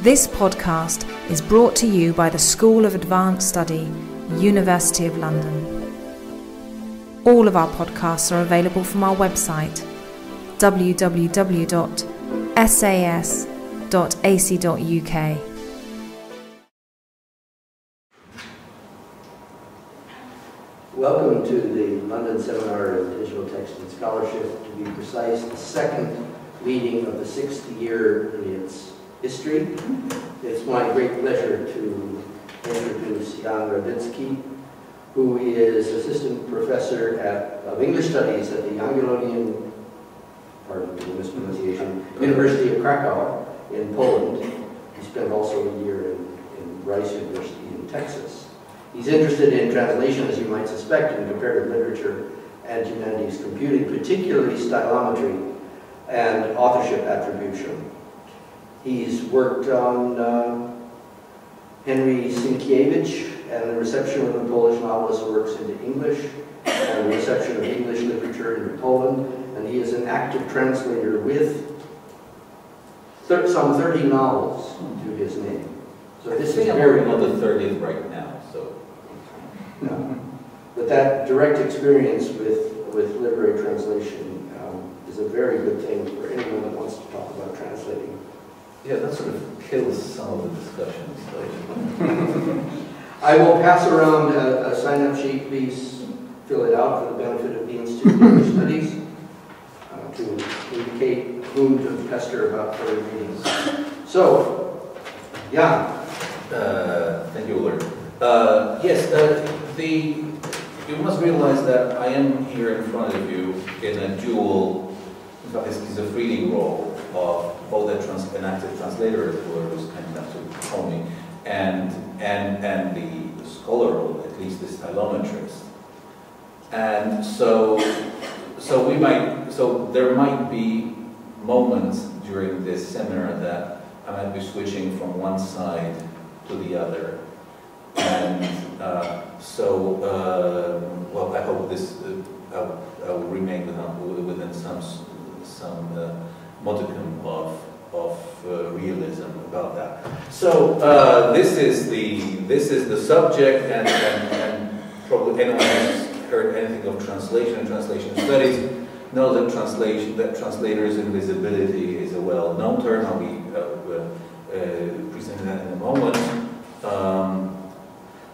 This podcast is brought to you by the School of Advanced Study, University of London. All of our podcasts are available from our website, www.sas.ac.uk. Welcome to the London Seminar of Digital Text and Scholarship, to be precise, the second meeting of the 6th year in its history. It's my great pleasure to introduce Jan Rybicki, who is Assistant Professor of English Studies at the Jagiellonian, pardon the mispronunciation, University of Krakow in Poland. He spent also a year in Rice University in Texas. He's interested in translation, as you might suspect, in comparative literature and humanities computing, particularly stylometry and authorship attribution. He's worked on Henry Sienkiewicz and the reception of the Polish novelist's works into English and the reception of English literature into Poland, and he is an active translator with some 30 novels to his name. So this is very on the 30th right now, so. No. But that direct experience with literary translation is a very good thing for anyone that wants to talk about translating. Yeah, that sort of kills some of the discussions. I will pass around a sign-up sheet. Please fill it out for the benefit of the Institute of English Studies to indicate whom to pester about further meetings. So, Jan. Thank you, Ulrich. Yes, you must realize that I am here in front of you in a dual, in fact, it's a schizophrenic role of both an active translator, who was kind enough to call me, and the scholar role, at least the stylometrist. And so there might be moments during this seminar that I might be switching from one side to the other. And well, I hope this I will remain within some modicum of realism about that. So this is the subject, and probably anyone who's heard anything of translation and translation studies knows that translators' invisibility is a well-known term. I'll be presenting that in a moment.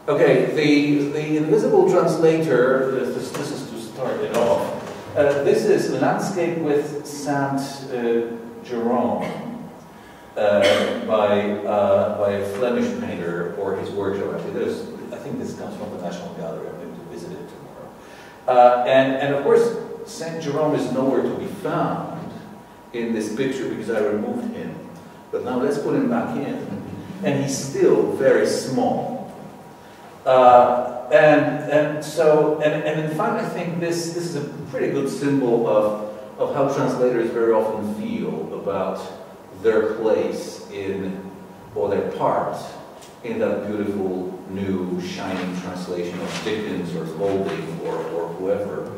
Okay, the invisible translator, this is to start it off. This is Landscape with Saint Jerome by a Flemish painter for his workshop. Actually, I think this comes from the National Gallery. I'm going to visit it tomorrow. And of course, Saint Jerome is nowhere to be found in this picture because I removed him. But now let's put him back in. And he's still very small. And in fact, I think this is a pretty good symbol of how translators very often feel about their place or their part in that beautiful, new, shining translation of Dickens or Golding or whoever.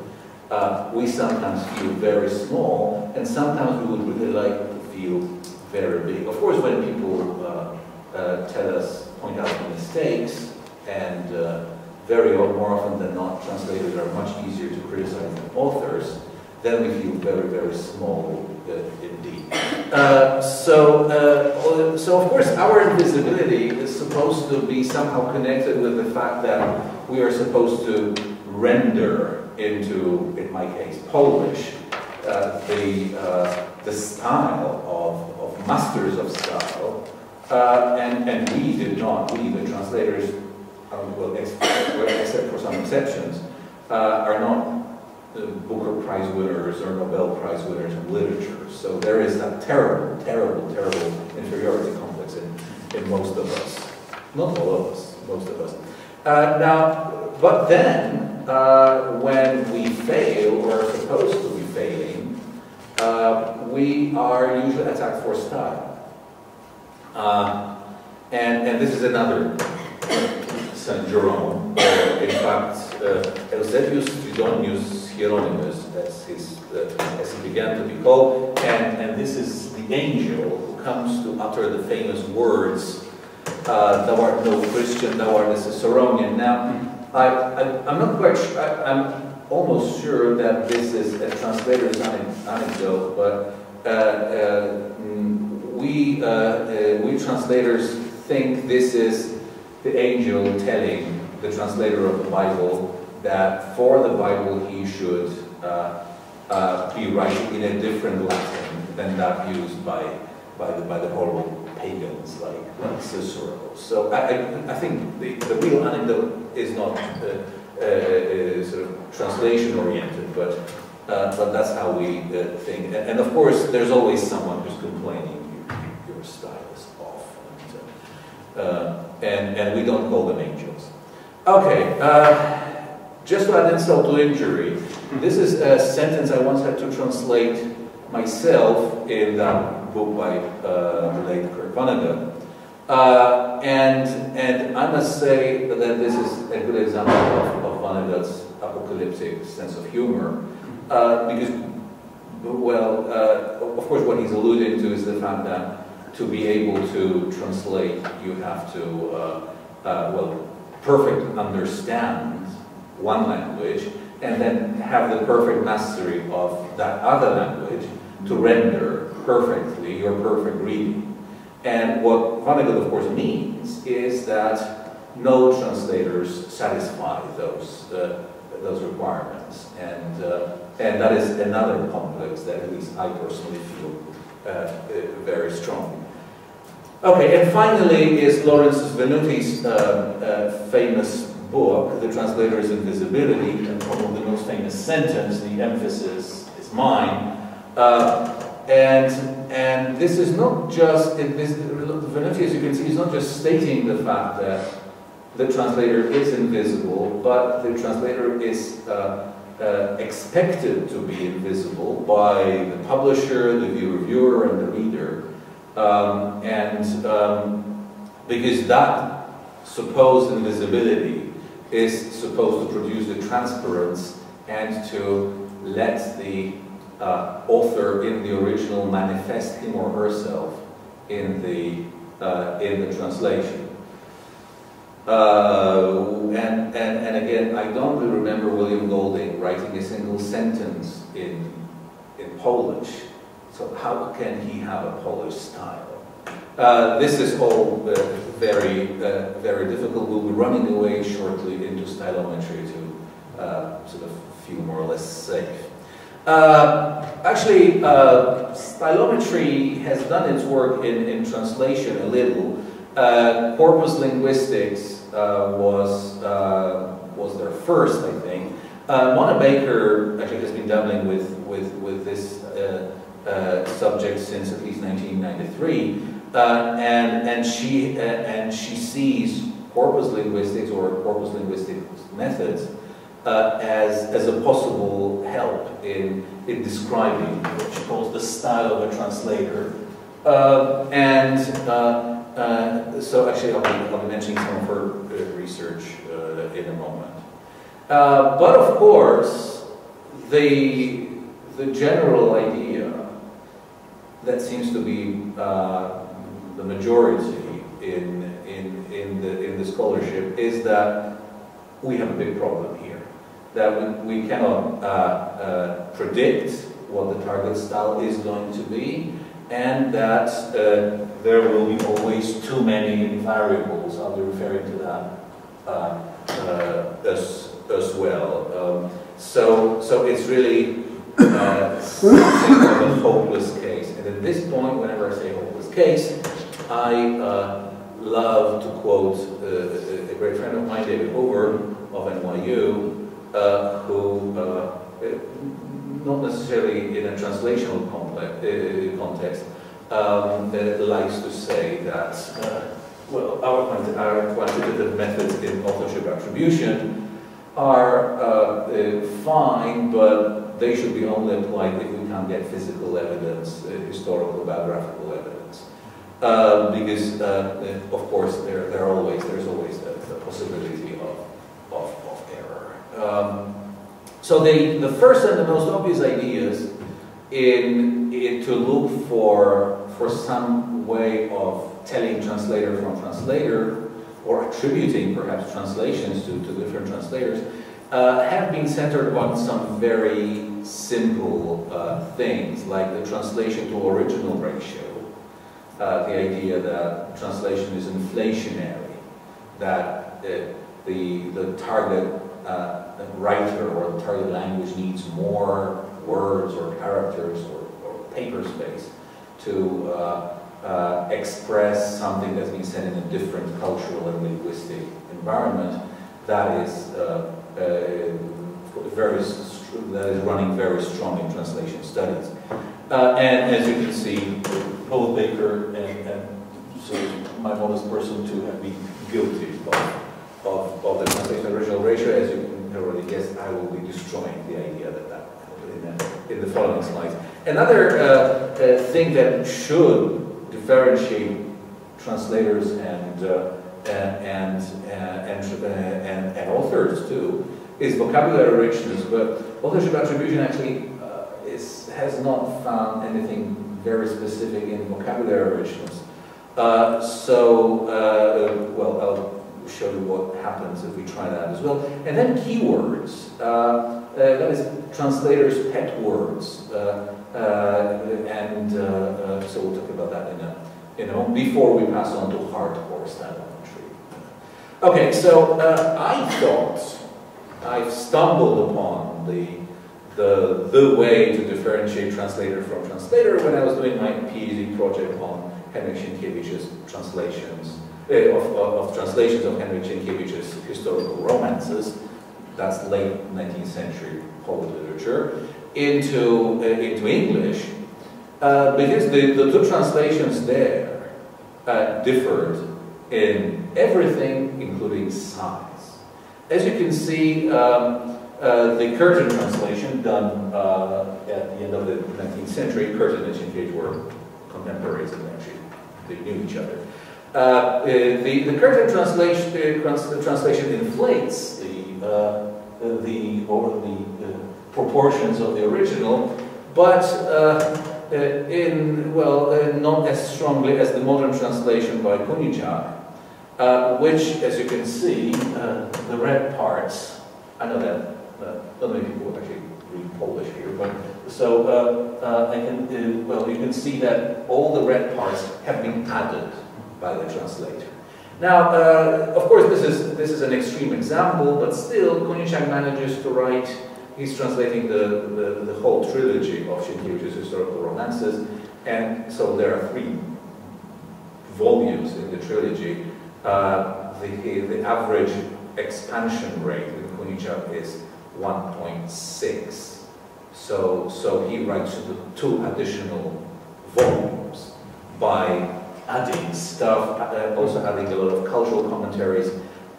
We sometimes feel very small, and sometimes we would really like to feel very big. Of course, when people point out the mistakes, and more often than not, translators are much easier to criticize than authors, then we feel very, very small indeed. So of course, our invisibility is supposed to be somehow connected with the fact that we are supposed to render into, in my case, Polish, the style of masters of style, and we did not, we, the translators, well, except for some exceptions, are not Booker Prize winners or Nobel Prize winners in literature. So there is that terrible, terrible, terrible inferiority complex in most of us. Not all of us, most of us. But then, when we fail, or are supposed to be failing, we are usually attacked for style. And this is another Saint Jerome. In fact, Eusebius Tridonius Hieronymus, as he began to be called, and this is the angel who comes to utter the famous words, "Thou art no Christian, thou art a Ciceronian." Now, I'm not quite sure, I'm almost sure that this is a translator's anecdote, but we translators think this is the angel telling the translator of the Bible that for the Bible he should be writing in a different Latin than that used by the horrible pagans like Cicero. So I think the real anecdote is not sort of translation oriented, but that's how we think. And of course, there's always someone who's complaining your style is off, and we don't call them angels. Okay, just to add insult to injury, this is a sentence I once had to translate myself in that book by the late Kurt Vonnegut. And I must say that this is a good example of Vonnegut's apocalyptic sense of humor, because, well, of course what he's alluding to is the fact that to be able to translate, you have to, well, perfectly understand one language, and then have the perfect mastery of that other language to render perfectly your perfect reading. And what Vonnegut, of course, means is that no translators satisfy those requirements, and that is another complex that at least I personally feel very strongly. Okay, and finally is Lawrence Venuti's famous book, The Translator's Invisibility, and one of the most famous sentence, the emphasis is mine. And this is not just, Venuti, as you can see, is not just stating the fact that the translator is invisible, but the translator is expected to be invisible by the publisher, the reviewer, and the reader. Because that supposed invisibility is supposed to produce the transparence and to let the author in the original manifest him or herself in the translation. And again, I don't really remember William Golding writing a single sentence in Polish. So how can he have a Polish style? This is all very difficult. We'll be running away shortly into stylometry to sort of feel more or less safe. Actually, stylometry has done its work in translation a little. Corpus linguistics was their first, I think. Mona Baker actually has been dabbling with this subject since at least 1993, and she sees corpus linguistics or corpus linguistic methods as a possible help in describing what she calls the style of a translator. So actually I'll be mentioning some of her research in a moment. But of course, the general idea that seems to be the majority in the scholarship is that we have a big problem here. That we cannot predict what the target style is going to be, and that there will be always too many variables. I'll be referring to that as well. So it's really something of a hopeless case. And at this point, whenever I say hopeless case, I love to quote a great friend of mine, David Hoover of NYU, who, not necessarily in a translational context, likes to say that, well, our quantitative methods in authorship attribution are fine, but they should be only applied if we can't get physical evidence, historical, biographical evidence. Because, of course, there's always the possibility of error. So the first and the most obvious ideas to look for some way of telling translator from translator, or attributing perhaps translations to different translators, have been centered on some very simple things, like the translation to original ratio, the idea that translation is inflationary, that the target writer or the target language needs more words or characters or paper space to express something that's been said in a different cultural and linguistic environment. That is that is running very strong in translation studies. And as you can see, both Baker and so my modest person too have been guilty of the translation original ratio. As you can already guess, I will be destroying the idea that in the following slides. Another thing that should differentiate translators and authors too is vocabulary richness, but authorship attribution actually has not found anything very specific in vocabulary richness. Well, I'll show you what happens if we try that as well. And then keywords, that is translators' pet words, so we'll talk about that in a moment, before we pass on to hardcore stylometry. Okay, so I thought I've stumbled upon the way to differentiate translator from translator when I was doing my PhD project on Henryk Sienkiewicz's translations of translations of Henryk Sienkiewicz's historical romances. That's late 19th century Polish literature into English, because the two translations there differed in everything, including size. As you can see, the Curtin translation done at the end of the 19th century, Curtin and Sienkiewicz were contemporaries, and actually they knew each other. The Curtin translation inflates the proportions of the original, but not as strongly as the modern translation by Kuniczak, which, as you can see, the red parts. I know that not many people actually read Polish here, but so you can see that all the red parts have been added by the translator. Now, of course, this is an extreme example, but still, Kuniczak manages to write. He's translating the whole trilogy of Sienkiewicz's historical romances, and so there are 3 volumes in the trilogy. The average expansion rate in Kuniczak is 1.6. So he writes 2 additional volumes by adding stuff, also adding a lot of cultural commentaries,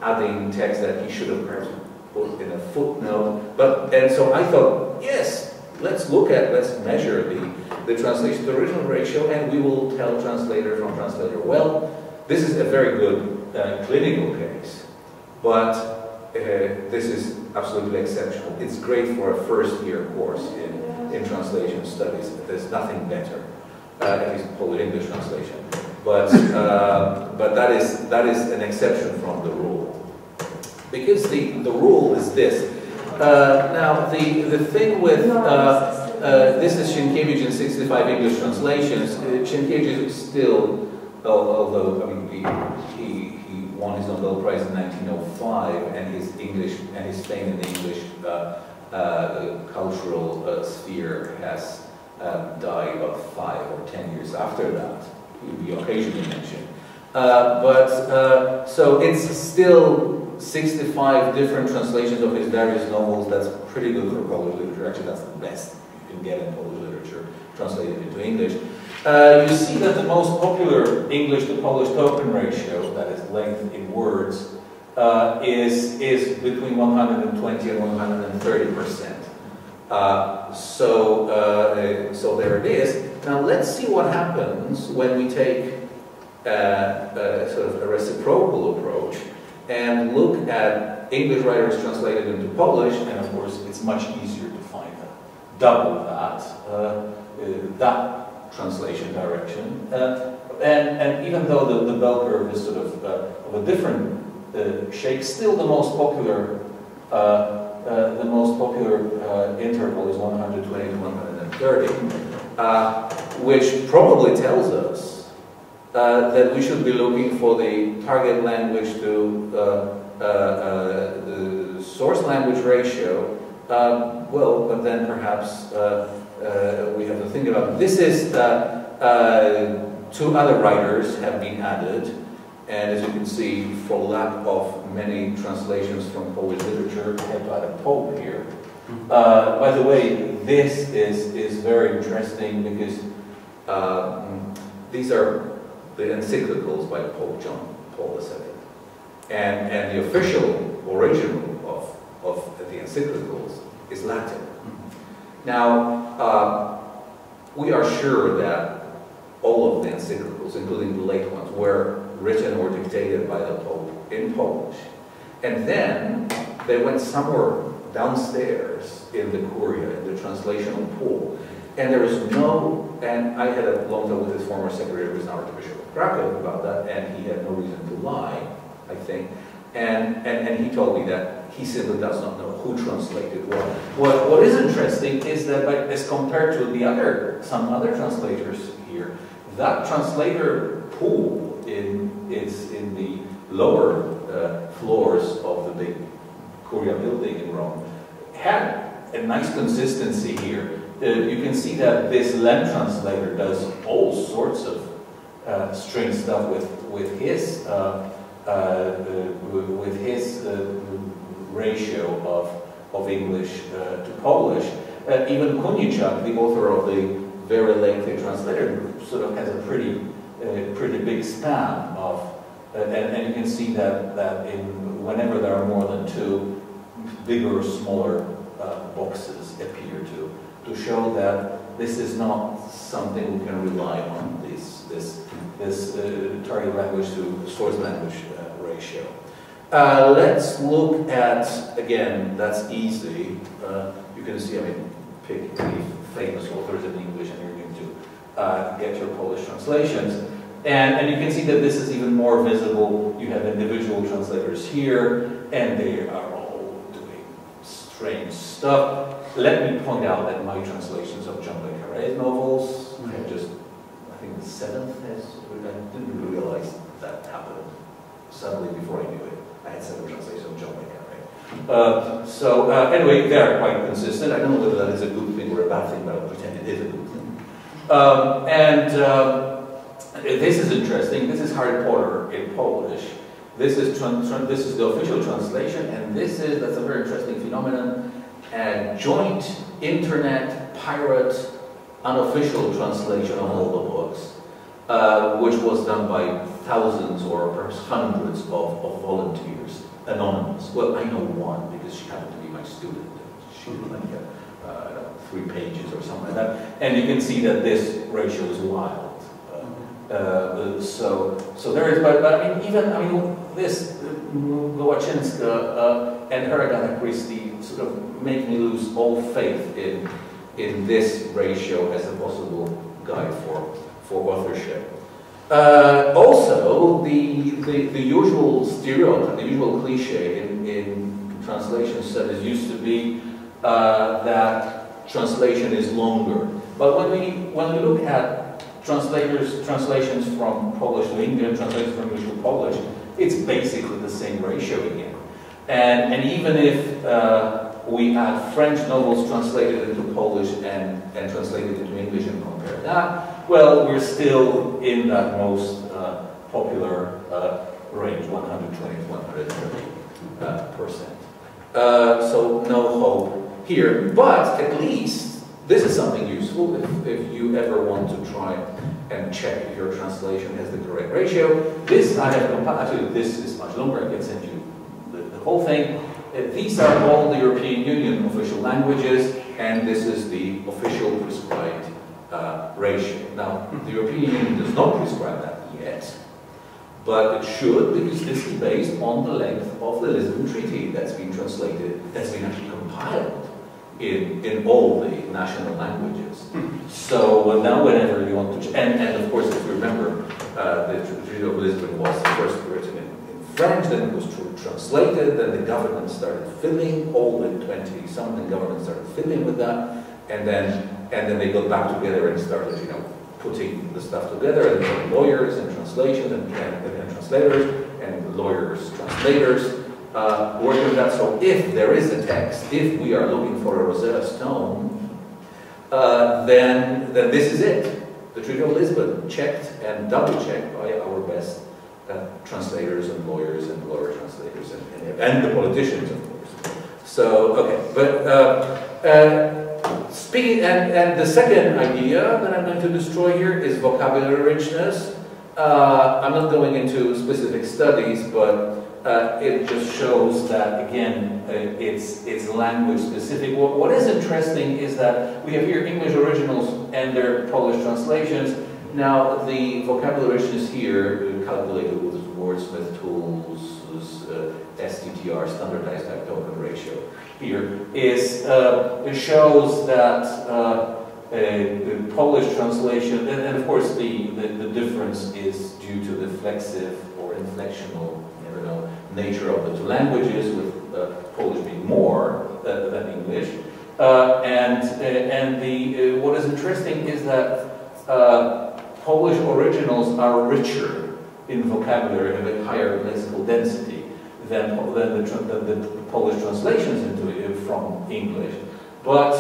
adding text that he should have perhaps put in a footnote. And so I thought, yes, let's measure the translation to original ratio, and we will tell translator from translator. Well, this is a very good clinical case, but this is absolutely exceptional. It's great for a first-year course in translation studies. There's nothing better, at least Polish-English translation. But that is an exception from the rule, because the rule is this. Now the thing with this is Sienkiewicz in 65 English translations. Sienkiewicz is still, although I mean he won his Nobel Prize in 1905, and his English and his fame in the English cultural sphere has died about 5 or 10 years after that. He will be occasionally mentioned, so it's still 65 different translations of his various novels. That's pretty good for Polish literature. Actually, that's the best you can get in Polish literature translated into English. You see that the most popular English to Polish token ratio, that is length in words, is between 120 and 130%. So there it is. Now let's see what happens when we take sort of a reciprocal approach and look at English writers translated into Polish, and of course it's much easier to find double that translation direction. and even though the bell curve is sort of a different shape, still the most popular interval is 120 to 130, which probably tells us that we should be looking for the target language to the source language ratio. Well, but then perhaps we have to think about this. Is two other writers have been added, and as you can see, for lack of many translations from Polish literature, we have to add a Pope here. By the way, this is very interesting because these are the encyclicals by Pope John Paul II, and the official original of the encyclicals is Latin. Now, we are sure that all of the encyclicals, including the late ones, were written or dictated by the Pope in Polish. And then they went somewhere downstairs in the Curia, in the translational pool. And there is no, and I had a long talk with his former secretary, who was now Archbishop of Krakow, about that, and he had no reason to lie, I think. And he told me that he simply does not know who translated what. What is interesting is that, as compared to some other translators here, that translator pool is in the lower floors of the big Curia building in Rome had a nice consistency here. You can see that this Lem translator does all sorts of strange stuff with his ratio of English to Polish. Even Kuniczak, the author of the very lengthy translator, sort of has a pretty big span of, and you can see that whenever there are more than two, bigger or smaller boxes appear to show that this is not something we can rely on, this target language to source language ratio. Let's look at, again, that's easy. You can see, I mean, pick any famous authors in English and you're going to get your Polish translations. And you can see that this is even more visible. You have individual translators here, and they are all doing strange stuff. Let me point out that my translations of John le Carré's novels, I think the 7th has, I didn't realize that happened suddenly before I knew it. I had 7 translations of John le Carré. Anyway, they are quite consistent. I don't know whether that is a good thing or a bad thing, but I'll pretend it is a good thing. This is interesting. This is Harry Potter in Polish. This is the official translation, and that's a very interesting phenomenon. A joint internet pirate unofficial translation of all the books, which was done by thousands or perhaps hundreds of volunteers, anonymous. Well, I know one because she happened to be my student. She did like 3 pages or something like that, and you can see that this ratio is wild. So there is, but I mean, this Gołaczynska and her Agatha Christie sort of make me lose all faith in this ratio as a possible guide for authorship. Also, the usual stereotype, the usual cliche in translation studies used to be that translation is longer. But when we look at translations from Polish to English, translations from English to Polish, it's basically the same ratio again. And even if we add French novels translated into Polish and translated into English and compare that, well, we're still in that most popular range, 120 to 130%. So no hope here, but at least this is something useful if you ever want to try and check if your translation has the correct ratio. This I have compiled. Actually, this is much longer. I can send you the whole thing. These are all the European Union official languages, and this is the official prescribed ratio. Now, the European Union does not prescribe that yet, but it should, because this is based on the length of the Lisbon Treaty that's been translated, that's been actually compiled in all the national languages. So now whenever you want to, and of course if you remember, the Treaty of Lisbon was first written in French, then it was translated, then the government started fiddling, all the 20-something governments started fiddling with that, and then they got back together and started, you know, putting the stuff together, and lawyers and translations and translators and lawyers, translators, working with that. So if there is a text, if we are looking for a Rosetta Stone, then this is it. The Treaty of Lisbon, checked and double-checked by our best translators and lawyers and lawyer translators and the politicians, of course. So, okay, but speaking, and the second idea that I'm going to destroy here is vocabulary richness. I'm not going into specific studies, but it just shows that, again, it's language specific. What is interesting is that we have here English originals and their Polish translations. Now, the vocabulary richness here, calculated with wordsmith tools, STTR, standardized type token ratio, here is, it shows that Polish translation, and of course the difference is due to the flexive or inflectional nature of the two languages, with Polish being more than English. And what is interesting is that Polish originals are richer in vocabulary, have a higher lexical density than the Polish translations from English. But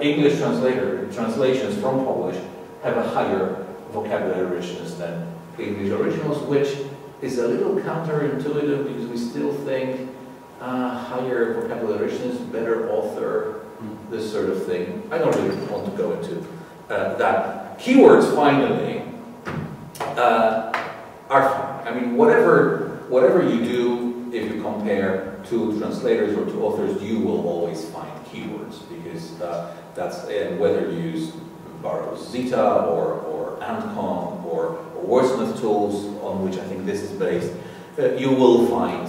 English translations from Polish have a higher vocabulary richness than English originals, which is a little counterintuitive because we still think higher vocabulary richness, better author, this sort of thing. I don't really want to go into that. Keywords, finally, are fine. I mean, whatever you do, if you compare to translators or to authors, you will always find keywords, because that's, and whether you use Barrow's Zeta or Antcom or wordsmith tools, on which I think this is based, you will find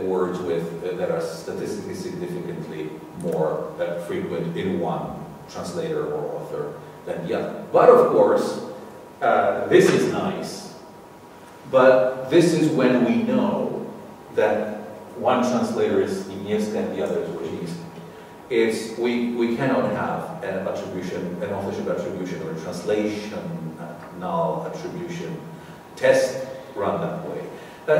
words with that are statistically significantly more frequent in one translator or author than the other. But of course, this is nice, but this is when we know that one translator is Stylianiewska and the other is Woźnicki. We cannot have an attribution, an authorship attribution or a translational attribution test run that way.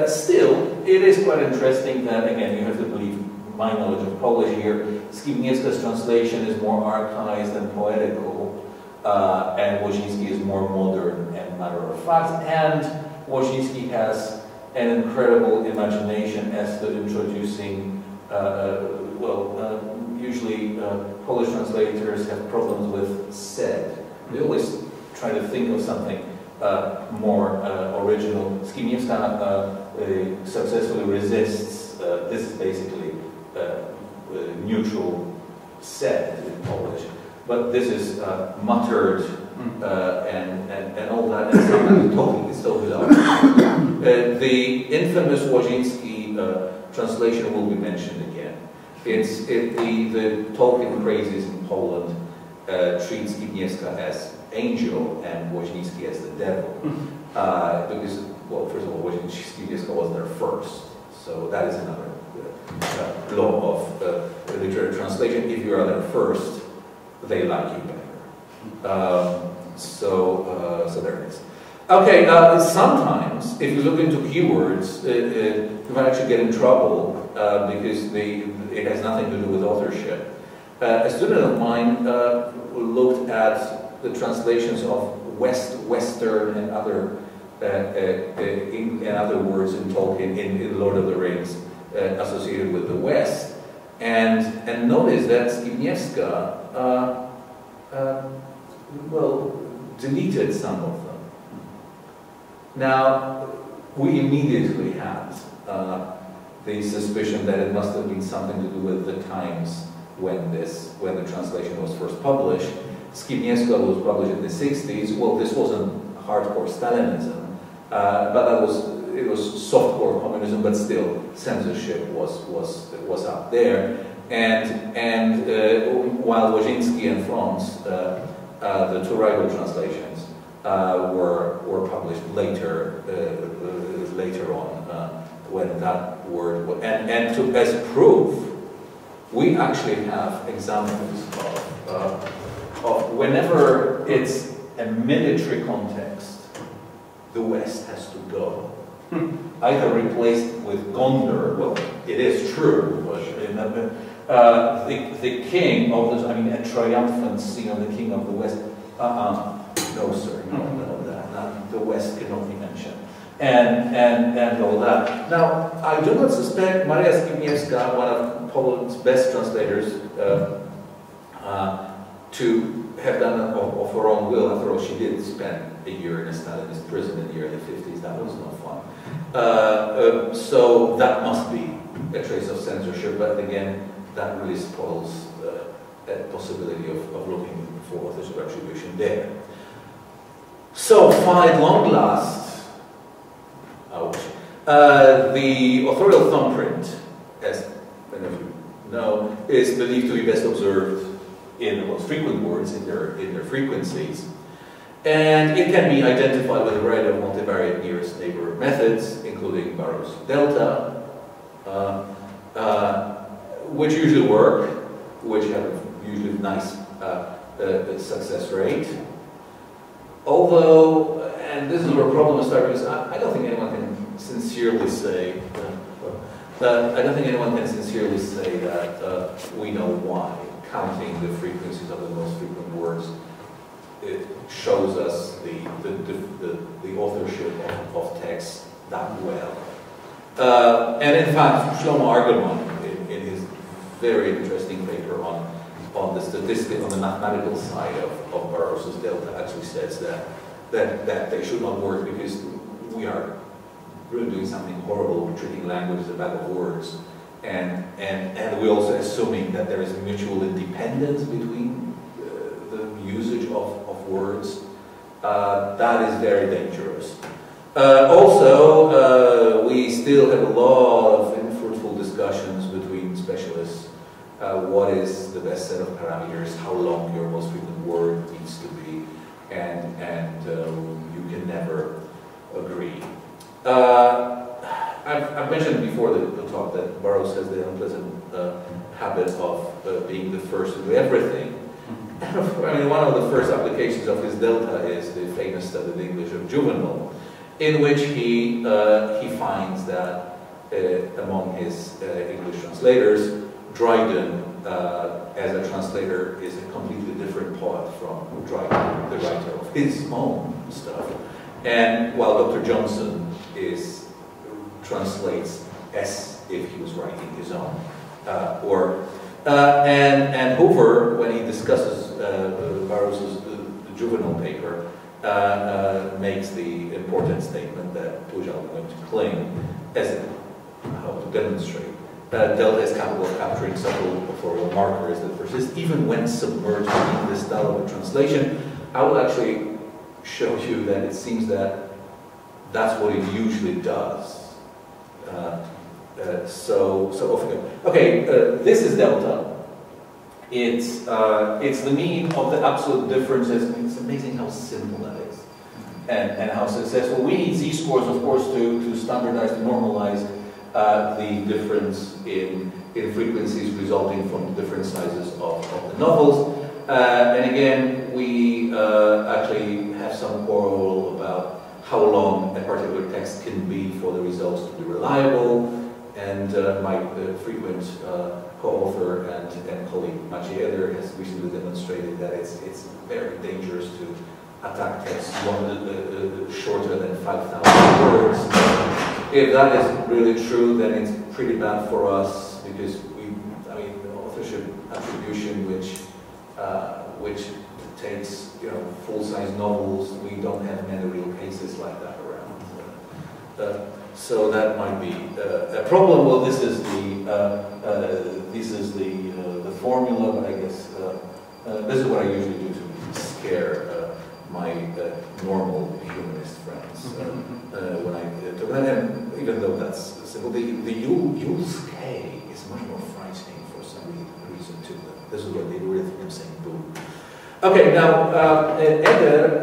Still, it is quite interesting that, again, you have to believe my knowledge of Polish here. Stylianiewska's translation is more archaized and poetical, and Woźnicki is more modern and matter of fact, and Woźnicki has an incredible imagination as to introducing, usually Polish translators have problems with said. They always try to think of something more original. Stylianiewska successfully resists, this is basically neutral said in Polish, but this is muttered and all that, and sometimes talking is so without. The infamous Woźnicki translation will be mentioned again. The Tolkien crazes in Poland treat Stylianiewska as angel and Woźnicki as the devil. Because, well, first of all, Stylianiewska was there first, so that is another law of literary translation. If you are there first, they like you better. So there it is. Okay, sometimes, if you look into keywords, you might actually get in trouble because it has nothing to do with authorship. A student of mine looked at the translations of Western, and other words in Tolkien in Lord of the Rings associated with the West, and noticed that Stylianiewska deleted some of them. Now, we immediately had the suspicion that it must have been something to do with the times when the translation was first published. Stylianiewska was published in the 60s. Well, this wasn't hardcore Stalinism, but it was softcore communism, but still censorship was up there. And while Woźnicki and Franz, the two rival translations, were published later on when that word was, and as proof, we actually have examples of whenever it's a military context, the West has to go. Either replaced with Gondor, well, it is true, but the king of this, I mean, a triumphant scene of the king of the West, no sir, no, the West cannot be mentioned. And all that. Now, I do not suspect Maria Skibniewska, one of Poland's best translators, to have done it of her own will. After all, she did spend a year in a Stalinist prison in the early 50s. That was no fun. So that must be a trace of censorship, but again, that really spoils a possibility of looking for authors of attribution there. So, at long last, ouch, the authorial thumbprint, as many of you know, is believed to be best observed in the most frequent words in their frequencies. And it can be identified with a variety of multivariate nearest neighbor methods, including Barrow's delta, which usually work, which have a usually nice success rate. Although, and this is where problems start, because I don't think anyone can sincerely say, that we know why. Counting the frequencies of the most frequent words, it shows us the authorship of text that well. And in fact, Shlomo Argelman, in his very interesting paper on the statistic, on the mathematical side of Burroughs' delta, actually says that they should not work because we are really doing something horrible, treating language as a bag of words. And we're also assuming that there is mutual independence between the usage of words. That is very dangerous. Also, we still have a lot of unfruitful discussions between specialists. What is the best set of parameters? How long your most frequent word needs to be? And you can never agree. I've mentioned before the talk that Burroughs has the unpleasant habit of being the first to do everything. I mean, one of the first applications of his delta is the famous studied English of Juvenal, in which he finds that among his English translators, Dryden, as a translator, is a completely different poet from Dryden, the writer of his own stuff. And while Dr. Johnson translates as if he was writing his own work. And Hoover, when he discusses Burroughs' Juvenal paper, makes the important statement that Pujol is going to claim as how to demonstrate. Delta is capable of capturing subtle authorial markers that persist even when submerged in the style of a translation. I will actually show you that it seems that that's what it usually does. This is delta. It's the mean of the absolute differences. It's amazing how simple that is, and how successful. We need z-scores, of course, to standardize, to normalize the difference in frequencies resulting from different sizes of the novels. And again, we actually have some quarrel about how long a particular text can be for the results to be reliable, and my frequent co-author and colleague Maciej Eder has recently demonstrated that it's very dangerous to attack texts shorter than 5,000 words. If that is really true, then it's pretty bad for us, because authorship attribution, which takes full-size novels, we don't have many real cases like that around. So that might be a problem. Well, this is the formula, but I guess this is what I usually do to scare my normal humanist friends when I talk. And even though that's simple, the Yule's K is much more frightening for some reason too. This is what they were saying, boom. Okay, now, Eder,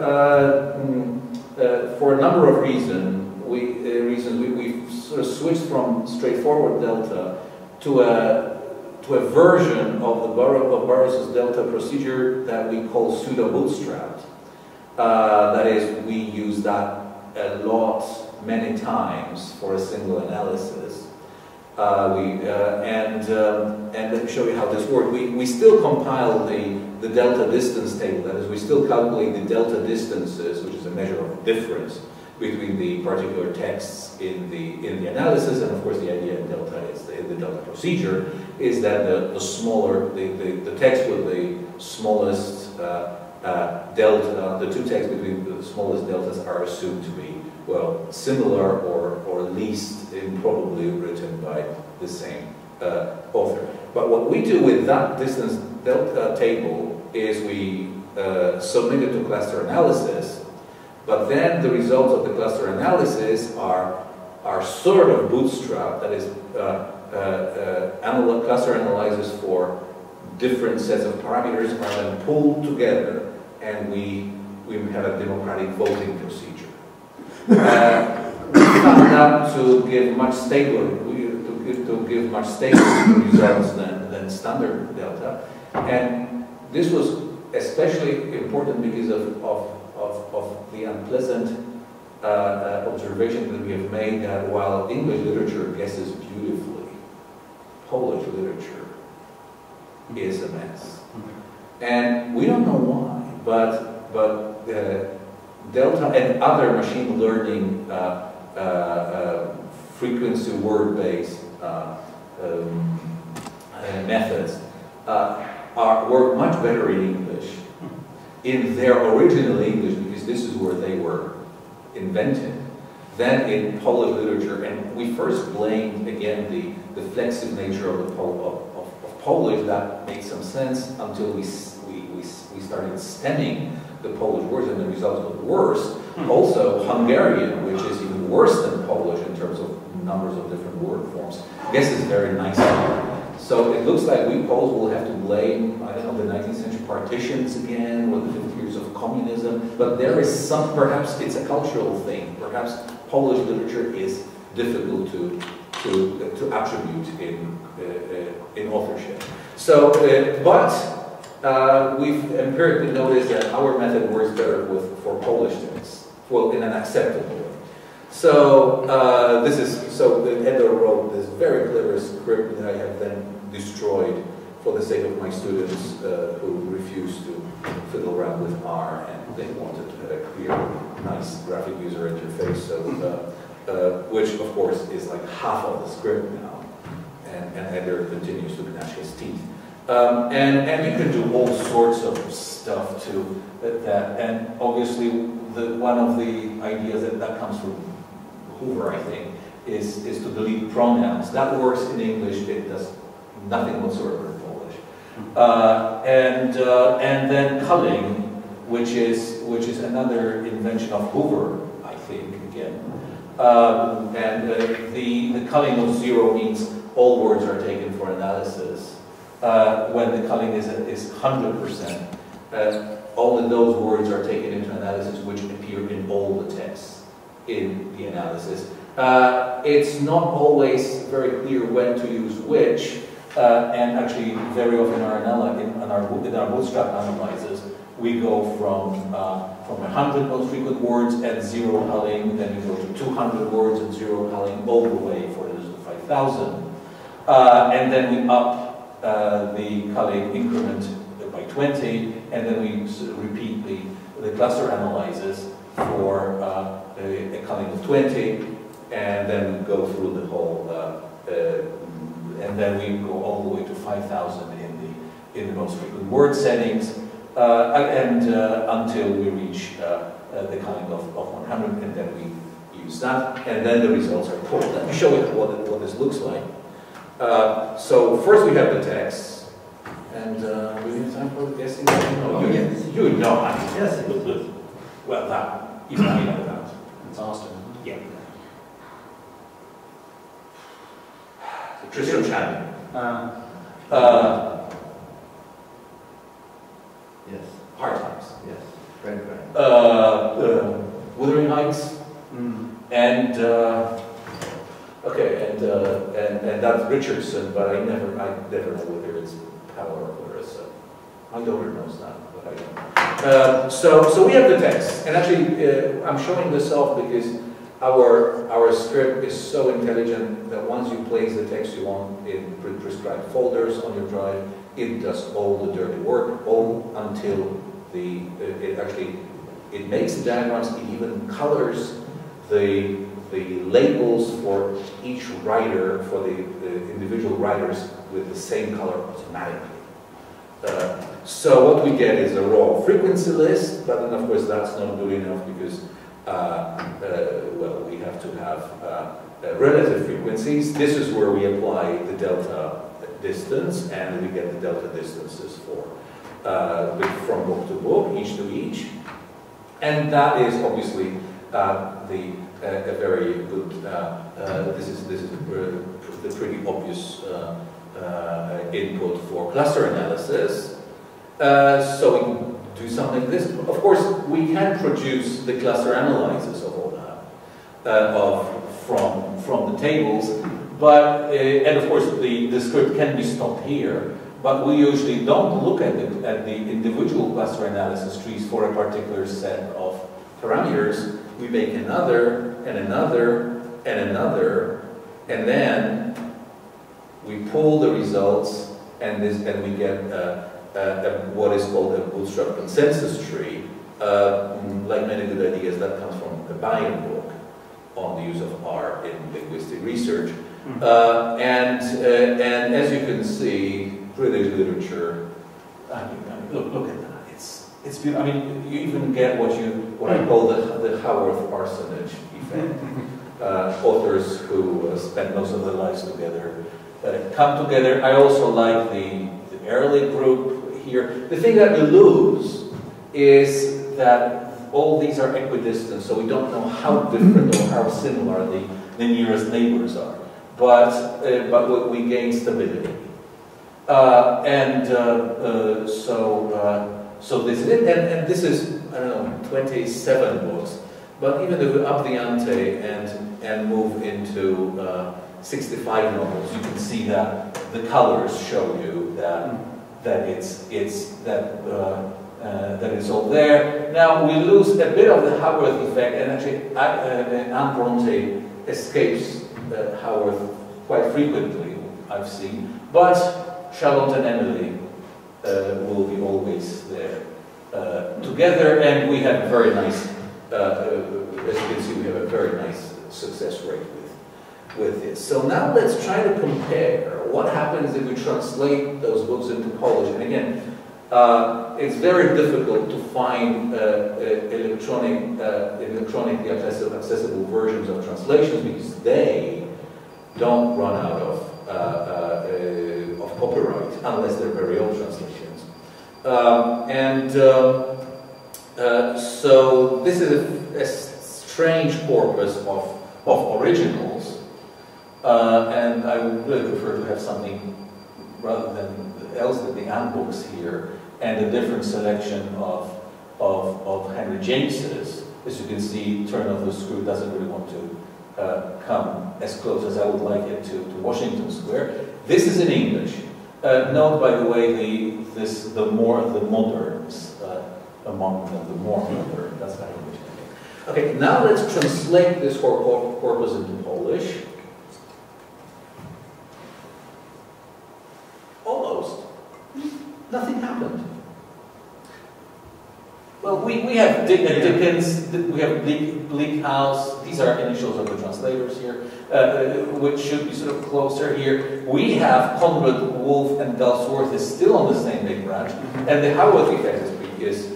for a number of reasons, we sort of switched from straightforward delta to a version of the Burroughs' delta procedure that we call pseudo-bootstrapped. That is, we use that a lot, many times for a single analysis. And let me show you how this works. We still compile the delta distance table. That is, we still calculate the delta distances, which is a measure of difference between the particular texts in the analysis. And of course, the idea in delta is the delta procedure is that the smaller the text with the smallest delta, the two texts between the smallest deltas are assumed to be, well, similar or least improbably written by the same author. But what we do with that distance delta table is we submit it to cluster analysis, but then the results of the cluster analysis are sort of bootstrapped. That is, cluster analysis for different sets of parameters are then pulled together, and we have a democratic voting procedure. We found out to give much stabler results than standard delta, and this was especially important because of the unpleasant observation that we have made that while English literature guesses beautifully, Polish literature is a mess. And we don't know why, but delta and other machine learning frequency word-based methods work much better in English, in their original English, because this is where they were invented, than in Polish literature. And we first blamed, again, the flexive nature of Polish. That made some sense until we started stemming the Polish words, and the results got worse. Also, Hungarian, which is even worse than Polish in terms of numbers of different word forms, guesses very nicely. So it looks like we Poles will have to blame, I don't know, the 19th century partitions again, or the 50 years of communism. But there is some, perhaps it's a cultural thing. Perhaps Polish literature is difficult to attribute in authorship. So, we've empirically noticed that our method works better for Polish texts, well, in an acceptable way. So Eder wrote this very clever script that I have then destroyed for the sake of my students who refused to fiddle around with R, and they wanted to have a clear, nice graphic user interface. So, which of course is like half of the script now, and Eder continues to gnash his teeth. And you can do all sorts of stuff to that, and obviously one of the ideas that comes from Hoover, I think, is to delete pronouns. That works in English. It does nothing whatsoever in Polish. And then culling, which is another invention of Hoover, I think, again. The culling of zero means all words are taken for analysis. When the culling is 100%, all of those words are taken into analysis which appear in all the texts in the analysis. It's not always very clear when to use which, and actually very often in our bootstrap analysis, we go from 100 most frequent words at zero culling, then we go to 200 words at zero culling, all the way for instance to 5,000. And then we up the culling increment by 20, and then we repeat the cluster analysis for a culling of 20, and then we go through the whole, and then we go all the way to 5,000 in the most frequent word settings, and until we reach the culling of 100, and then we use that, and then the results are pulled. Let me show you what this looks like. So first we have the text. And do we have time for guessing? No, yes. You know, yes. Well, that. Even I know that. It's Austin. Yeah. Tristram Shannon. Yes. Hard. writes, and okay, and that's Richardson, but I never know whether it's Power or it's my daughter knows that, but I don't. So we have the text, and actually I'm showing this off because our script is so intelligent that once you place the text you want in prescribed folders on your drive, it does all the dirty work, all until it makes the diagrams, it even colors the labels for each writer, for the individual writers with the same color automatically. So what we get is a raw frequency list, but then of course that's not good enough because well, we have to have relative frequencies. This is where we apply the delta distance, and we get the delta distances for from book to book, each to each, and that is obviously a very good. This is the pretty obvious input for cluster analysis. So we can do something like this. Of course, we can produce the cluster analyzers of all that from the tables, but and of course the script can be stopped here. But we usually don't look at the individual cluster analysis trees for a particular set of parameters. We make another and another and another, and then we pull the results, and we get what is called a bootstrap consensus tree. Like many good ideas, that comes from the Bayern book on the use of R in linguistic research. And as you can see, British literature. Look at that. It's beautiful. I mean, you even get what I call the Haworth parsonage effect. Authors who spend most of their lives together come together. I also like the early group here. The thing that we lose is that all these are equidistant, so we don't know how different or how similar the nearest neighbors are. But we gain stability. So this is it, and this is, I don't know, 27 books. But even if we up the ante and move into 65 novels, you can see that the colors show you that it's all there. Now we lose a bit of the Haworth effect, and actually Anne Bronte escapes Haworth quite frequently, I've seen. But Charlotte and Emily will be always there together, and we have a very nice, as you can see, we have a very nice success rate with this. So now let's try to compare what happens if we translate those books into Polish. And again, it's very difficult to find electronically accessible versions of translations because they don't run out of copyright unless they're very old translations. So this is a strange corpus of originals, and I would really prefer to have something rather than else than the handbooks here, and a different selection of Henry James's. As you can see, Turn of the Screw doesn't really want to come as close as I would like it to Washington Square. This is in English. Note, by the way, the moderns among them, the more modern. That's not English. Okay, now let's translate this corpus into Polish. Almost. Nothing happened. Well, we have Dickens, we have Bleak House. These are initials of the translators here, which should be sort of closer here. We have Conrad, Wolfe, and Galsworth is still on the same big branch, and the Haworth effect is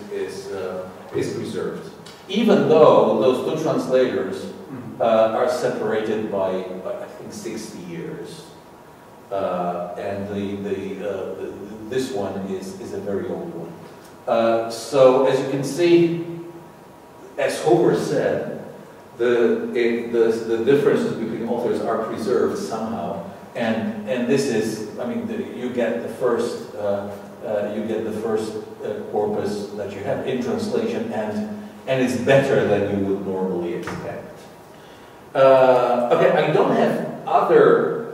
preserved, even though those two translators are separated by I think 60 years, and this one is a very old one. So as you can see, as Hover said, the differences between authors are preserved somehow, and this is, I mean, you get the first corpus that you have in translation, and it's better than you would normally expect. Okay, I don't have other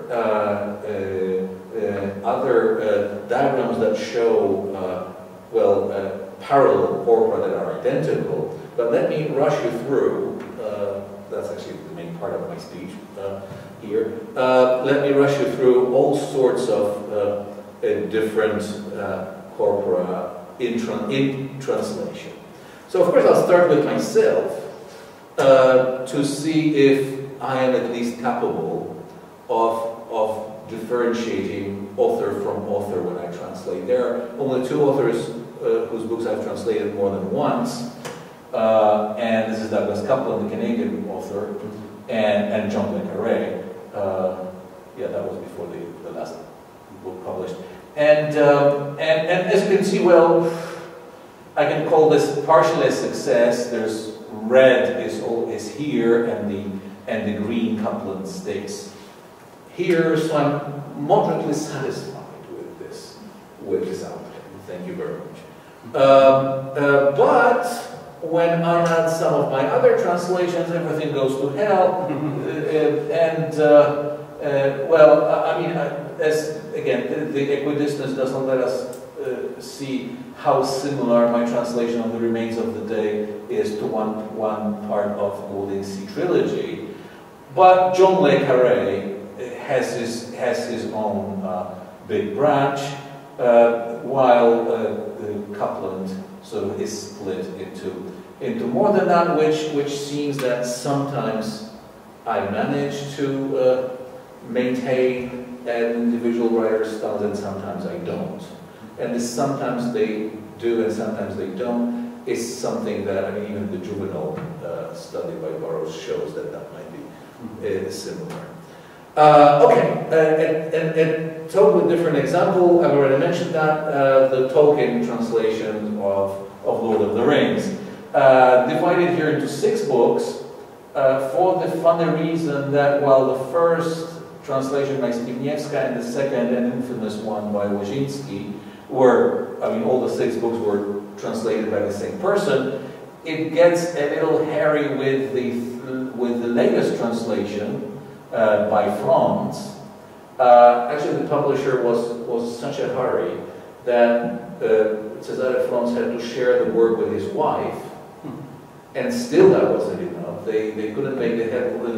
diagrams that show parallel corpora that are identical, but let me rush you through. That's actually the main part of my speech here. Let me rush you through all sorts of different corpora in translation. So of course I'll start with myself to see if I am at least capable of differentiating author from author when I translate. There are only two authors whose books I've translated more than once, and this is Douglas Coupland, the Canadian author, and John Le Carre. Yeah, that was before the last book published. And as you can see, well, I can call this partially a success. There's red is here, and the green Coupland sticks here. So I'm moderately satisfied with this outcome. Thank you very much. But when I add some of my other translations, everything goes to hell. Well, I mean, as again, the equidistance doesn't let us see how similar my translation of The Remains of the Day is to one part of Golding's Sea Trilogy. But John Le Carre has his own big branch, while Coupland sort of is split into more than that, which seems that sometimes I manage to maintain an individual writer's style, and sometimes I don't. And this sometimes they do and sometimes they don't is something that, I mean, even the juvenile study by Burroughs shows that might be similar. Okay, a totally different example, I've already mentioned that, the Tolkien translation of Lord of the Rings. Divided here into 6 books, for the funny reason that while the first translation by Spivniewska and the second, an infamous one by Łaziński, were, I mean, all the 6 books were translated by the same person, it gets a little hairy with the latest translation by Franz. Actually, the publisher was such a hurry that Cesare Franz had to share the work with his wife, and still that wasn't enough. They couldn't make the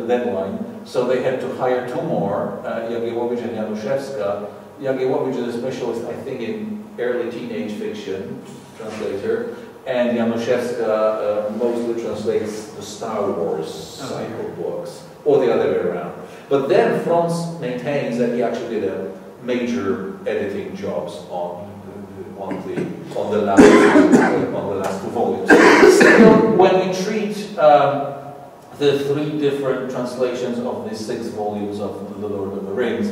deadline, so they had to hire 2 more, Jagiellowicz and Januszewska. Jagiellowicz is a specialist, I think, in early teenage fiction, translator, and Januszewska mostly translates the Star Wars cycle books, or the other way around. But then Franz maintains that he actually did a major editing jobs on the last 2 volumes. Still, when we treat the 3 different translations of the 6 volumes of The Lord of the Rings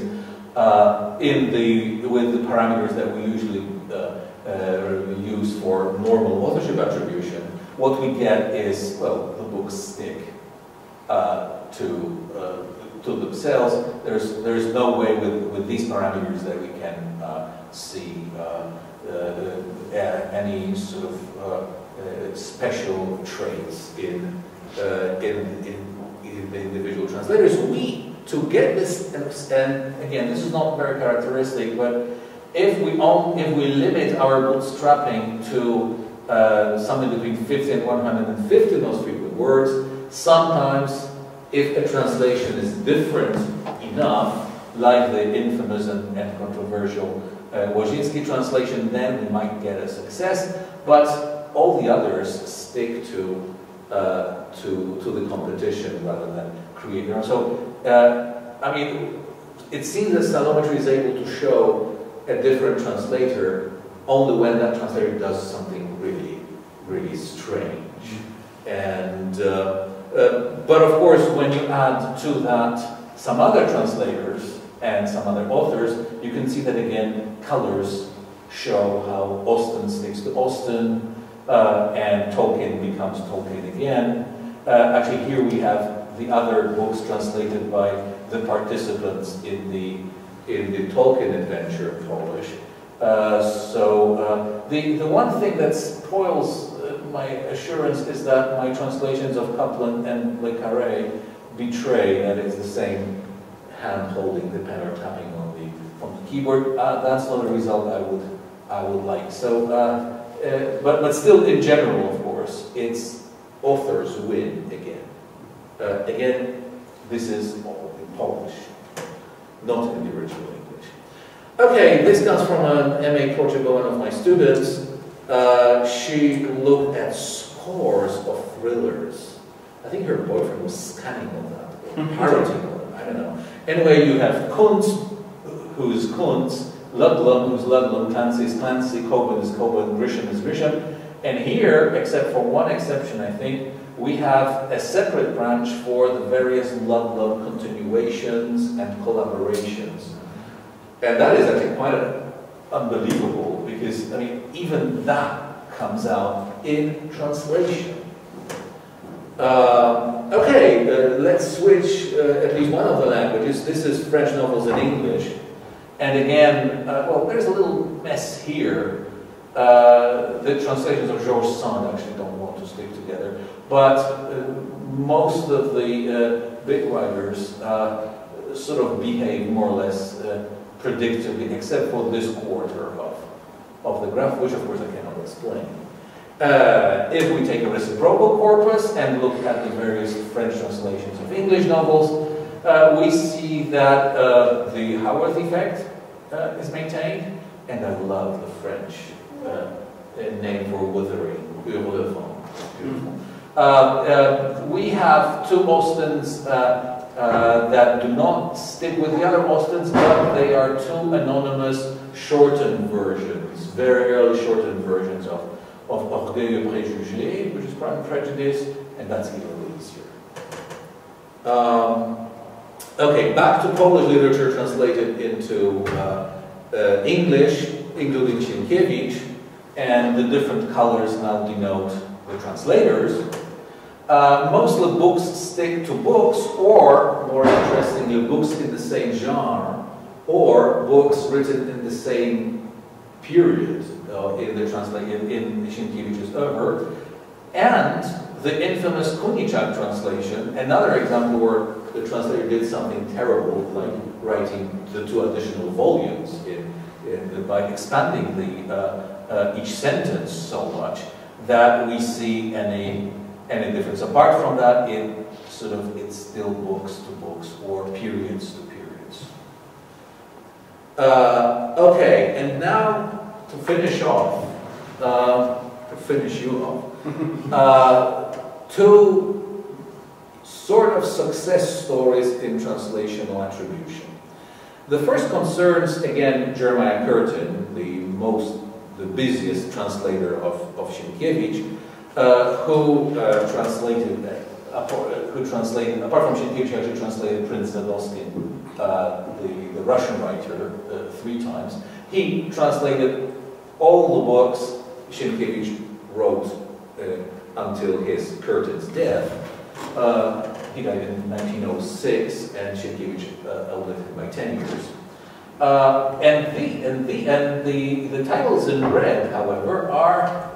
with the parameters that we usually use for normal authorship attribution, what we get is, well, the books stick to themselves. There's no way with these parameters that we can see any sort of special traits in the individual translators. To get this, and again, this is not very characteristic, but if we limit our bootstrapping to something between 50 and 150 most frequent words, sometimes if a translation is different enough, like the infamous and controversial Łaziński translation, then we might get a success, but all the others stick to the competition rather than create their own. So, I mean, it seems that Stylometry is able to show a different translator only when that translator does something really, really strange. And but of course, when you add to that some other translators and some other authors, you can see that again, colors show how Austen sticks to Austen, and Tolkien becomes Tolkien again. Actually, here we have the other books translated by the participants in the Tolkien adventure Polish. The one thing that spoils my assurance is that my translations of Kaplan and Le Carré betray that it's the same hand holding the pen or tapping on the keyboard. That's not a result I would like. So, but still, in general, of course, it's authors win again. Again, this is all in Polish, not in the original English. Okay, this comes from an MA project of one of my students. She looked at scores of thrillers. I think her boyfriend was scanning on that, or parroting on them, I don't know. Anyway, you have Kuntz, who's Kuntz, Ludlum, who's Ludlum, Clancy is Clancy, Coben is Coben, Grisham is Grisham. And here, except for one exception, I think, we have a separate branch for the various Ludlum continuations and collaborations. And that is actually quite unbelievable, because, I mean, even that comes out in translation. Okay, let's switch at least one of the languages. This is French novels in English. And again, well, there's a little mess here. The translations of Georges Sand actually don't want to stick together. But most of the big writers sort of behave more or less predictably, except for this quarter of the graph, which of course I cannot explain. If we take a reciprocal corpus and look at the various French translations of English novels, we see that the Haworth effect is maintained, and I love the French name for withering, beautiful. We have two Austins that do not stick with the other Austins, but they are two anonymous shortened versions, very early shortened versions of Orgueil et Préjugé, which is Pride and Prejudice, and that's even easier. Okay, back to Polish literature translated into English, including Sienkiewicz, and the different colors now denote the translators. Most of the books stick to books, or, more interestingly, books in the same genre, or books written in the same period in the translation in Sienkiewicz's oeuvre, and the infamous Kuniczak translation, another example where the translator did something terrible, like writing the two additional volumes by expanding each sentence so much that we see any difference. Apart from that, it's still books to books or periods to periods. Okay, and now to finish off, to finish you off, two sort of success stories in translational attribution. The first concerns, again, Jeremiah Curtin, the busiest translator of Sienkiewicz, who translated, apart from Sienkiewicz, he actually translated Prince Zadoskin, the Russian writer, 3 times. He translated all the books Sienkiewicz wrote until his Curtin's death. He died in 1906, and Sienkiewicz outlived him by 10 years. And the titles in red, however, are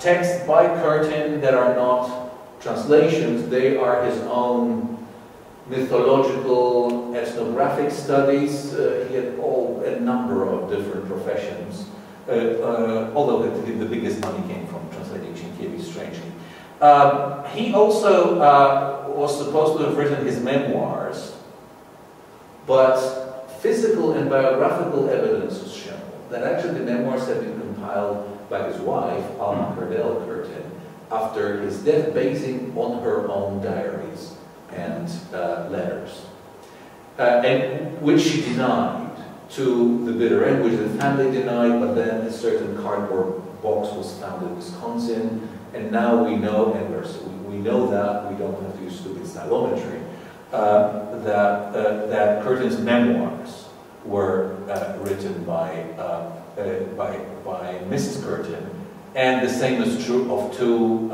texts by Curtin that are not translations. They are his own mythological, ethnographic studies. He had a number of different professions, although the biggest money came from translating Sienkiewicz, strangely. He also was supposed to have written his memoirs, but physical and biographical evidence was shown that actually the memoirs had been compiled by his wife, Alma Cardell Curtin, after his death, basing on her own diaries and letters, and which she denied to the bitter end, which the family denied, but then a certain cardboard box was found in Wisconsin, and now we know, and we know that, we don't have to use stupid stylometry, that Curtin's memoirs were written by Mrs. Curtin, and the same is true of 2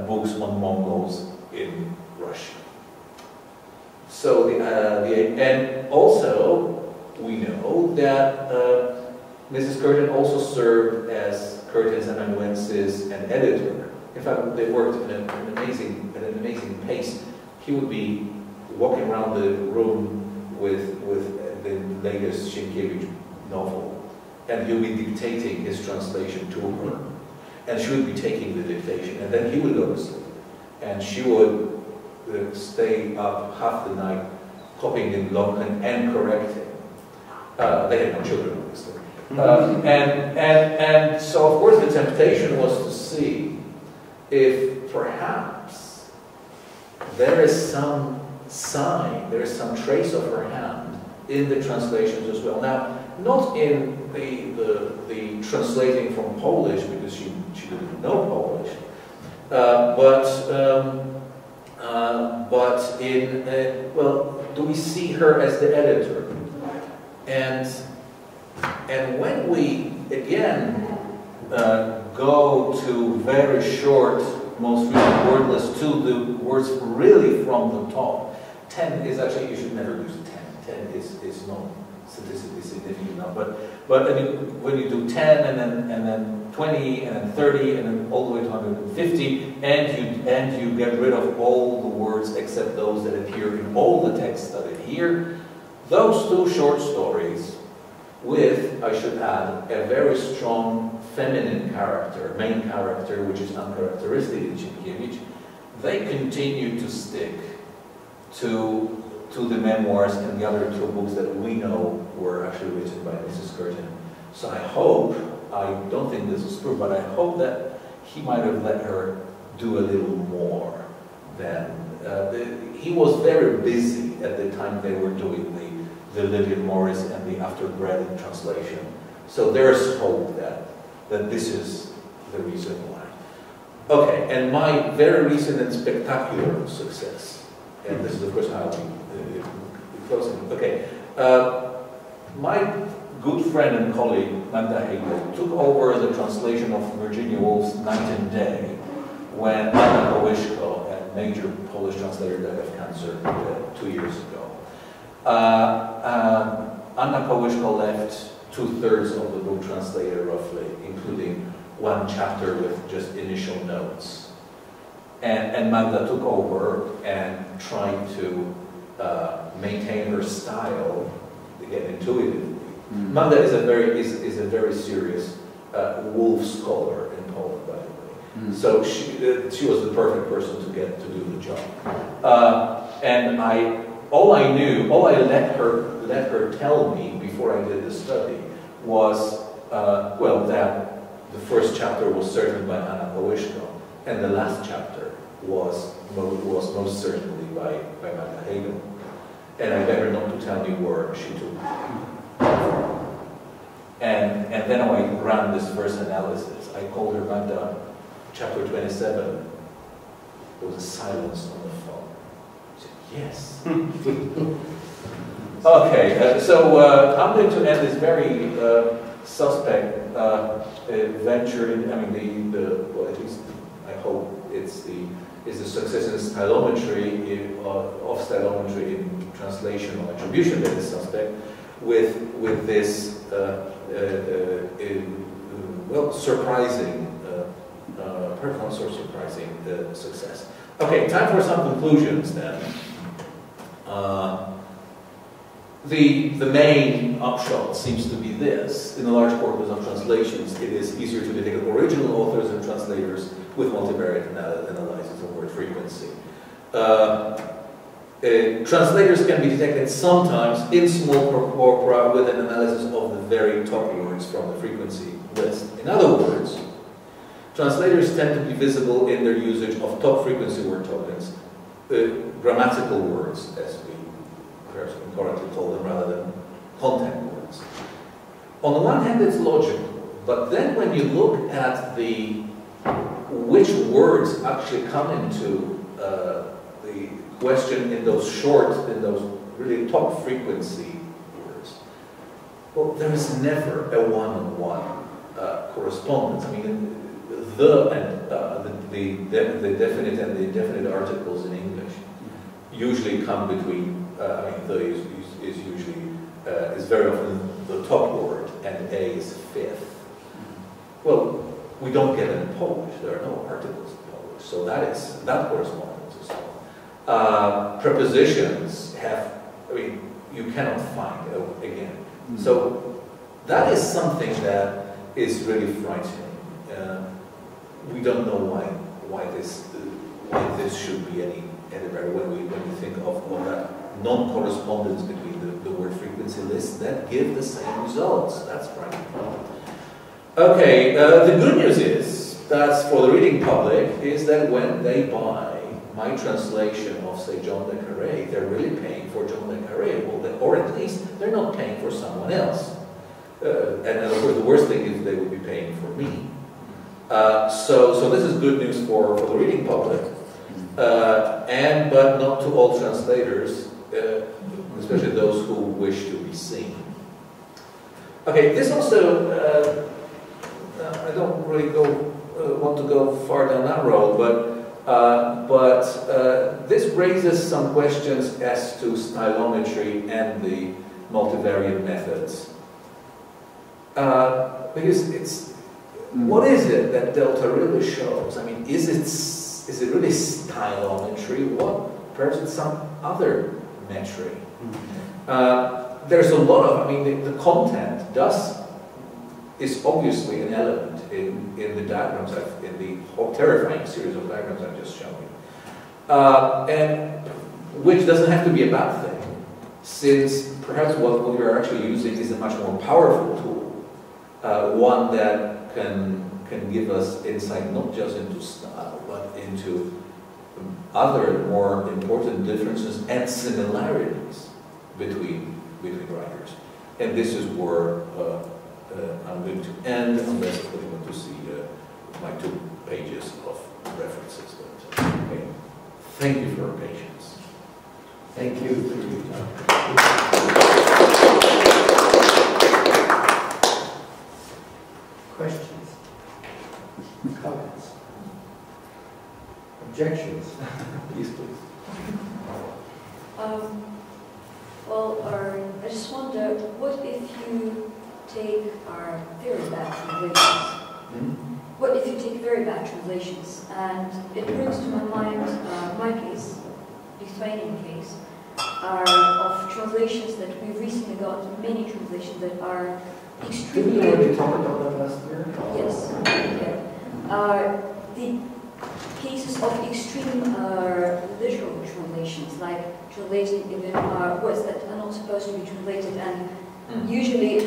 books on Mongols in Russia. So and also we know that Mrs. Curtin also served as Curtin's amanuensis and editor. In fact, they worked at an amazing pace. He would be walking around the room with the latest Sienkiewicz novel, and he would be dictating his translation to her, and she would be taking the dictation, and then he would go to sleep, and she would stay up half the night copying in London and correcting. They had no children, obviously. And so, of course, the temptation was to see if perhaps there is some sign, there is some trace of her hand in the translations as well. Now, not in the translating from Polish, because she didn't know Polish, but in, well, do we see her as the editor? And when we, again, go to very short, most recent wordless, to the words really from the top, 10 is actually, you should never use 10. 10 is not statistically significant enough. But I mean, when you do 10 and then 20 and then 30 and then all the way to 150, and you get rid of all the words except those that appear in all the texts studied here, those two short stories with, I should add, a very strong feminine character, main character, which is uncharacteristic in Sienkiewicz, they continue to stick to the memoirs and the other two books that we know were actually written by Mrs. Curtin. So I hope, I don't think this is true, but I hope that he might have let her do a little more than, he was very busy at the time they were doing the Lillian Morris and the After Bread translation. So there's hope that this is the reason why. Okay, and my very recent and spectacular success, and this is of course how I'll be closing. Okay, my good friend and colleague, Magda Hegel, took over the translation of Virginia Woolf's Night and Day when Anna Kołyszko, a major Polish translator, died of cancer 2 years ago. Anna Kołyszko left 2/3 of the book translated roughly, including one chapter with just initial notes. And Magda took over and tried to maintain her style, again, intuitively. Magda is a very serious Woolf scholar in Poland, by the way. So she was the perfect person to get to do the job. And all I let her tell me before I did the study was, well, that the first chapter was certainly by Anna Kołyszko, and the last chapter was most certainly by Magda Hegel. And I better not to tell me where she took it. And then I ran this first analysis. I called her Magda, chapter 27. There was a silence on the phone. She said, yes. Okay, so I'm going to end this very suspect venture in, I mean, well, at least I hope it's the success in stylometry, of stylometry in translation or attribution that is suspect, with this well, surprising, perhaps not so surprising success. Okay, time for some conclusions then. The main upshot seems to be this. In a large corpus of translations, it is easier to detect original authors and translators with multivariate analysis of word frequency. Translators can be detected sometimes in small corpora with an analysis of the very top words from the frequency list. In other words, translators tend to be visible in their usage of top frequency word tokens, grammatical words, as we perhaps incorrectly call them, rather than content words. On the one hand, it's logical, but then when you look at which words actually come into the question in those really top frequency words, well, there is never a one-on-one correspondence. I mean, the definite and the indefinite articles in English usually come between. I mean, the is usually is very often the top word, and A is fifth. Well, we don't get it in Polish. There are no articles in Polish, so that corresponds as well. Prepositions have, I mean, you cannot find again. So that is something that is really frightening. We don't know why this should be any better when we think of that non-correspondence between the word frequency lists that give the same results. That's frightening. Okay, the good news is that for the reading public is that when they buy my translation of, say, John le Carré, they're really paying for John le Carré, or at least they're not paying for someone else. And of course, the worst thing is they would be paying for me. So this is good news for the reading public, but not to all translators, especially those who wish to be seen. Okay, this also, I don't really want to go far down that road, but this raises some questions as to stylometry and the multivariate methods. Because it's, what is it that delta really shows? I mean, is it really stylometry? Perhaps it's some other metric. There's a lot of, I mean, the content is obviously an element in the diagrams, in the terrifying series of diagrams I've just shown you. And which doesn't have to be a bad thing, since perhaps what we are actually using is a much more powerful tool, one that can give us insight not just into style, but into other more important differences and similarities between writers. And this is where I'm going to end, unless you want to see my 2 pages of references. But, okay. Thank you for your patience. Thank you for your time. Questions? Comments? Objections? Please. I just wonder, what if you take our very bad translations? What if you take very bad translations? And it brings to my mind my case, Lithuanian case, of translations that we recently got, many translations that are extremely... Didn't you already talk about that last year? Yes, yeah. The cases of extreme literal translations, like translating even words that are not supposed to be translated, and usually a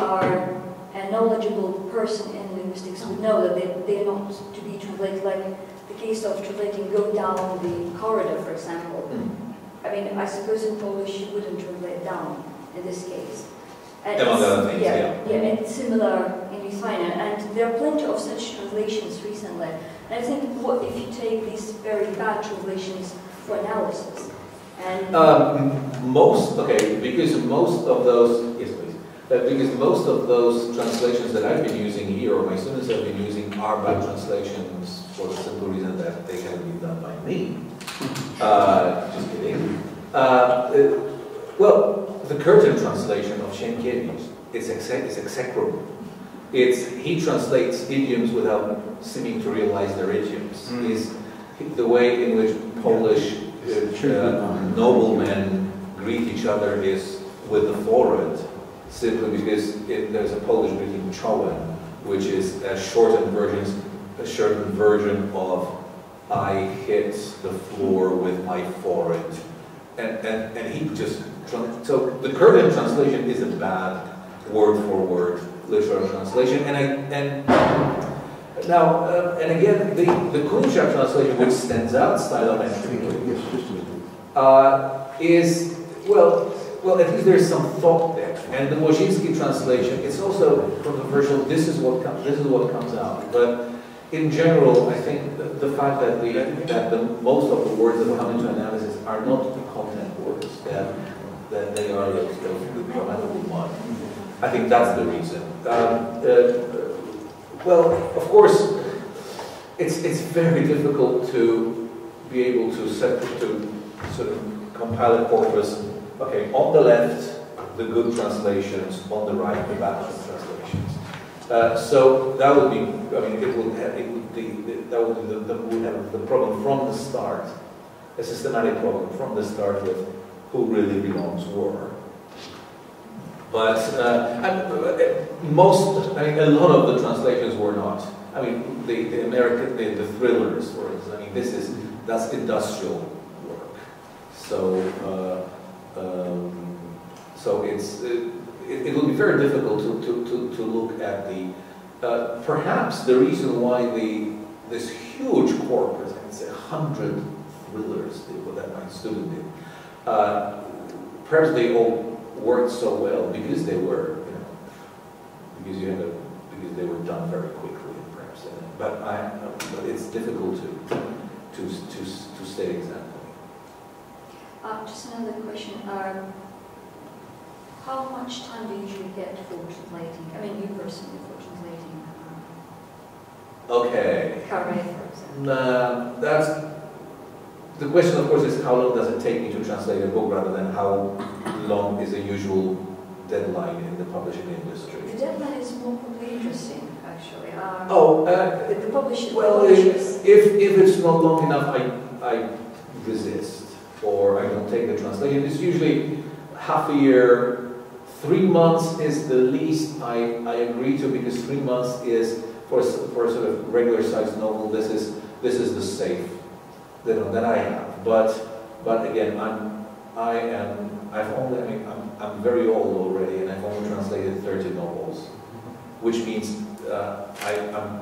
knowledgeable person in linguistics would know that they're not to be translated, like the case of translating "go down the corridor," for example. I mean, I suppose in Polish you wouldn't translate "down" in this case. And among other things, yeah, and it's similar in Lithuanian, and there are plenty of such translations recently. And I think, what if you take these very bad translations for analysis? And because most of those, yes please, because most of those translations that I've been using here, or my students have been using, are bad translations for the simple reason that they haven't been done by me. Just kidding. Well, the curtain translation of Sienkiewicz is execrable. He translates idioms without seeming to realize their idioms. The way in which Polish noblemen greet each other is with the forehead, simply because there's a Polish greeting czołem, which is a shortened version of "I hit the floor with my forehead," and he just so the current translation is a bad word-for-word literal translation, and again the Kunczak translation, which stands out stylometrically, is well, at least there's some thought there. And the Wojcicki translation, it's also controversial. This is what comes out. But in general, I think the fact that most of the words that come into analysis are not the content words, that they are the grammatical ones. I think that's the reason. Well, of course, it's very difficult to be able to sort of compile a corpus. Okay, on the left, the good translations, on the right, the bad translations. So that would be, I mean, it would have the problem from the start, a systematic problem from the start with who really belongs where. But a lot of the translators were not. I mean, the American, the thrillers, for instance. I mean, that's industrial work. So, it will be very difficult to look at the. Perhaps the reason why this huge corpus, I can say 100 thrillers that my student did. Perhaps they all worked so well because they were, because they were done very quickly, perhaps. But it's difficult to state exactly. Just another question. How much time do you usually get for translating? I mean, you personally for translating. Okay. Carre, for example. That's the question. Of course, is how long does it take me to translate a book, rather than how long is a usual deadline in the publishing industry. The deadline is more probably interesting, actually. The publishers. Well, if it's not long enough, I resist, or I don't take the translation. It's usually half a year. 3 months is the least I agree to, because 3 months is for a sort of regular sized novel. This is the safe that I have. But again, I'm very old already, and I've only translated 30 novels, which means I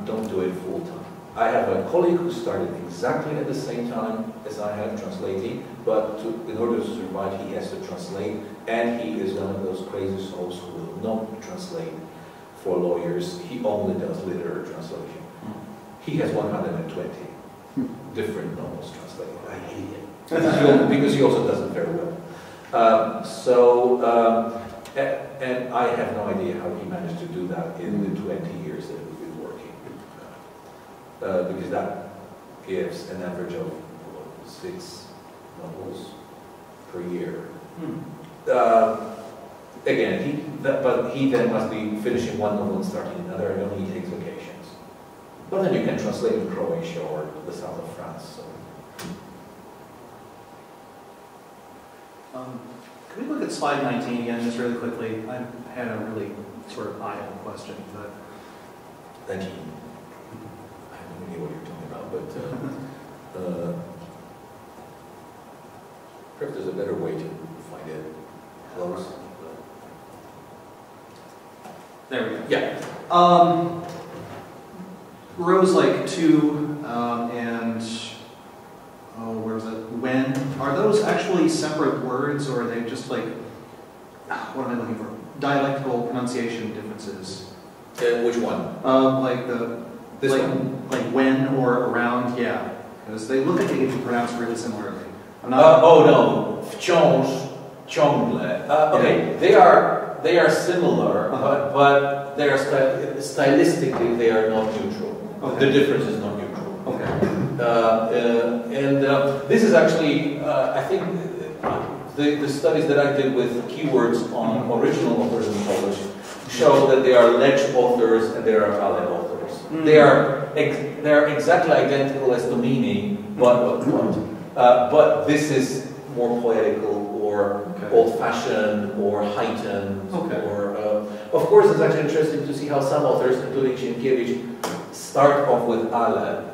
don't do it full time. I have a colleague who started exactly at the same time as I have translating, but in order to survive, he has to translate, and he is one of those crazy souls who will not translate for lawyers. He only does literary translation. He has 120 different novels translated. I hate it because he also does it very well. And I have no idea how he managed to do that in the 20 years that we've been working. Because that gives an average of 6 novels per year. Again, but he then must be finishing one novel and starting another, and only takes vacations. But then you can translate in Croatia or the south of France. So. Can we look at slide 19 again, just really quickly? I had a really sort of eye-opening question, but 19. I have no idea what you're talking about, but perhaps there's a better way to find it close. There we go. Yeah. Rows like 2 and where was it? When. Are those actually separate words, or are they just like, what am I looking for? Dialectical pronunciation differences. Which one? Like this one? Like when or around, yeah. Because they look like they can be pronounced really similarly. I'm not. Oh no, wciąż, ciągle. Okay, they are similar, but they are stylistically they are not neutral. Okay. The difference is not neutral. Okay. This is actually, I think, the studies that I did with keywords on original authors in Polish show that they are Lech authors and they are Ale authors. They are exactly identical as to meaning, but this is more poetical or old-fashioned or heightened. Or of course, it's actually interesting to see how some authors, including Sienkiewicz, start off with Ale.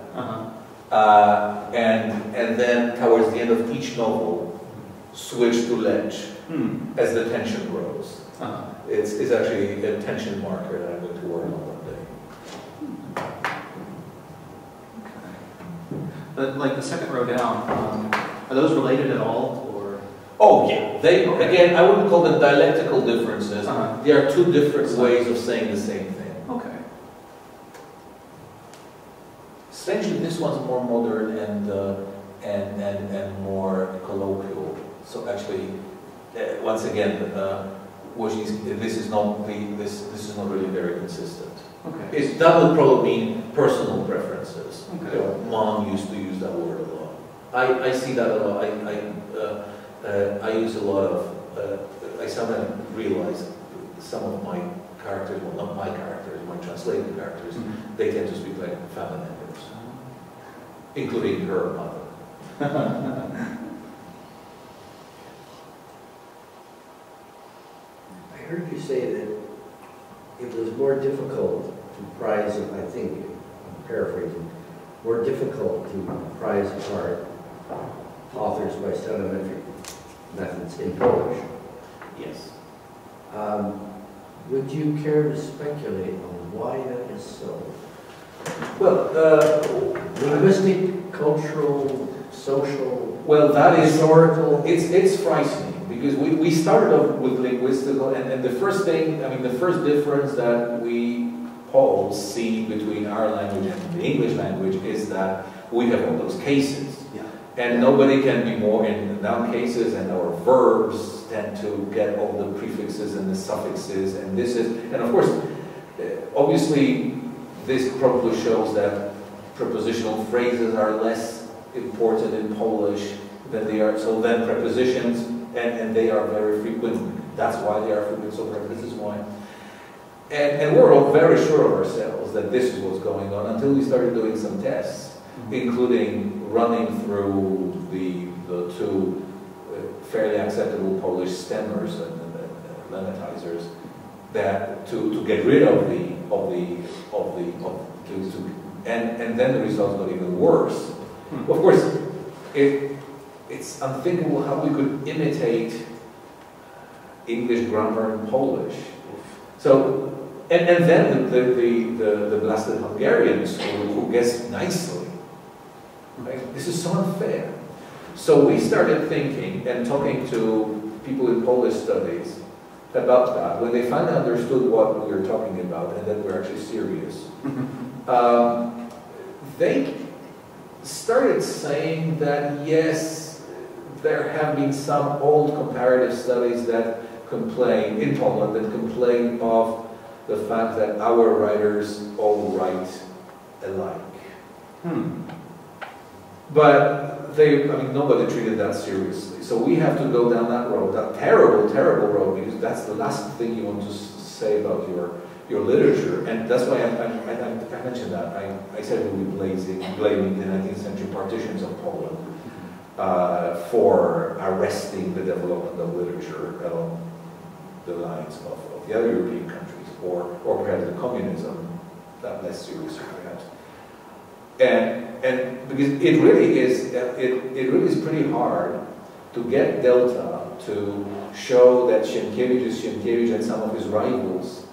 And then towards the end of each novel, switch to Lech as the tension grows. It's actually a tension marker that I'm going to work on one day. But like the second row down, are those related at all, or? Oh yeah, again, I wouldn't call them dialectical differences. They are two different ways of saying the same thing. Okay. Strangely, this one's more modern and more colloquial. So actually, once again, this is not really very consistent. Okay. That would probably mean personal preferences. Okay. You know, Mom used to use that word a lot. I see that a lot. I use a lot of. I sometimes realize some of my characters, well, not my characters, my translated characters, they tend to speak like family members, including her mother. I heard you say that it was more difficult to prize, I think, I'm paraphrasing, more difficult to prize apart authors by stylometric methods in Polish. Yes. Would you care to speculate on why that is so? Well, linguistic, cultural, social, well, that is historical. It's frightening because we started off with linguistical, and the first thing, I mean, the first difference that we Poles see between our language and the English language is that we have all those cases. And nobody can be more in noun cases, and our verbs tend to get all the prefixes and the suffixes, and this is, and of course, obviously, this probably shows that prepositional phrases are less important in Polish than they are, so then prepositions, and they are very frequent, that's why they are frequent, so this is why. And we're all very sure of ourselves that this is what's going on until we started doing some tests, including running through the two fairly acceptable Polish stemmers and lemmatizers that to get rid of and then the results got even worse. Of course, it's unthinkable how we could imitate English grammar in Polish. So. And then the blasted Hungarians who guessed nicely. Right? This is so unfair. So we started thinking and talking to people in Polish studies about that. When they finally understood what we were talking about and that we're actually serious, they started saying that yes, there have been some old comparative studies that complain, in Poland, that complain of the fact that our writers all write alike. But nobody treated that seriously. So we have to go down that road, that terrible, terrible road, because that's the last thing you want to say about your literature. And that's why I mentioned that. I said we'll be blaming the 19th century partitions of Poland for arresting the development of literature along the lines of the other European countries. Or perhaps the communism, that less seriously perhaps, and because it really is pretty hard to get Delta to show that Sienkiewicz is Sienkiewicz and some of his rivals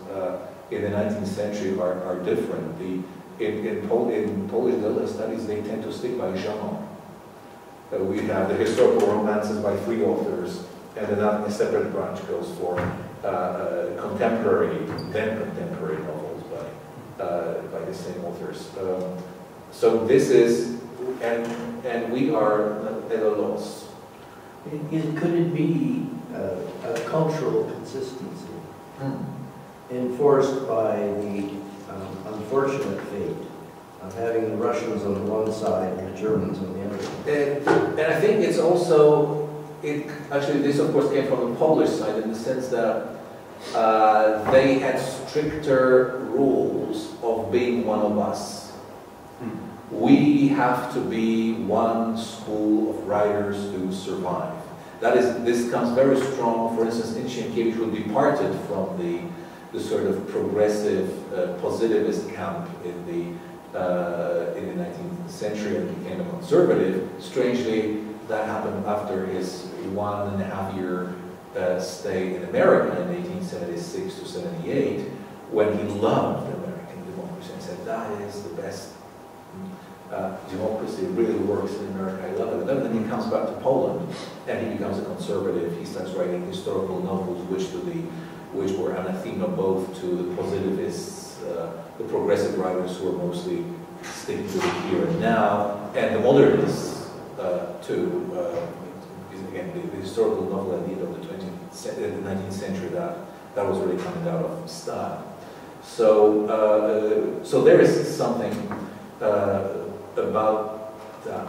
in the 19th century are different. In Polish Delta studies, they tend to stick by genre. We have the historical romances by 3 authors, and then a separate branch goes for contemporary novels by the same authors. So this is, and we are at a loss. Could it be a cultural consistency enforced by the unfortunate fate of having the Russians on the one side and the Germans on the other? And I think it's also, actually this of course came from the Polish side in the sense that they had stricter rules of being one of us. We have to be one school of writers to survive. This comes very strong, for instance, in Sienkiewicz, who departed from the sort of progressive positivist camp in the 19th century and became a conservative. Strangely, that happened after his 1.5-year stay in America in 1876 to 78, when he loved American democracy and said, that is the best democracy, it really works in America, I love it. And then he comes back to Poland and he becomes a conservative. He starts writing historical novels which were anathema both to the positivists, the progressive writers who are mostly sticking to the here and now, and the modernists too. Again, the historical novel at the end of the 19th century that was really coming out of style. So, so there is something about that.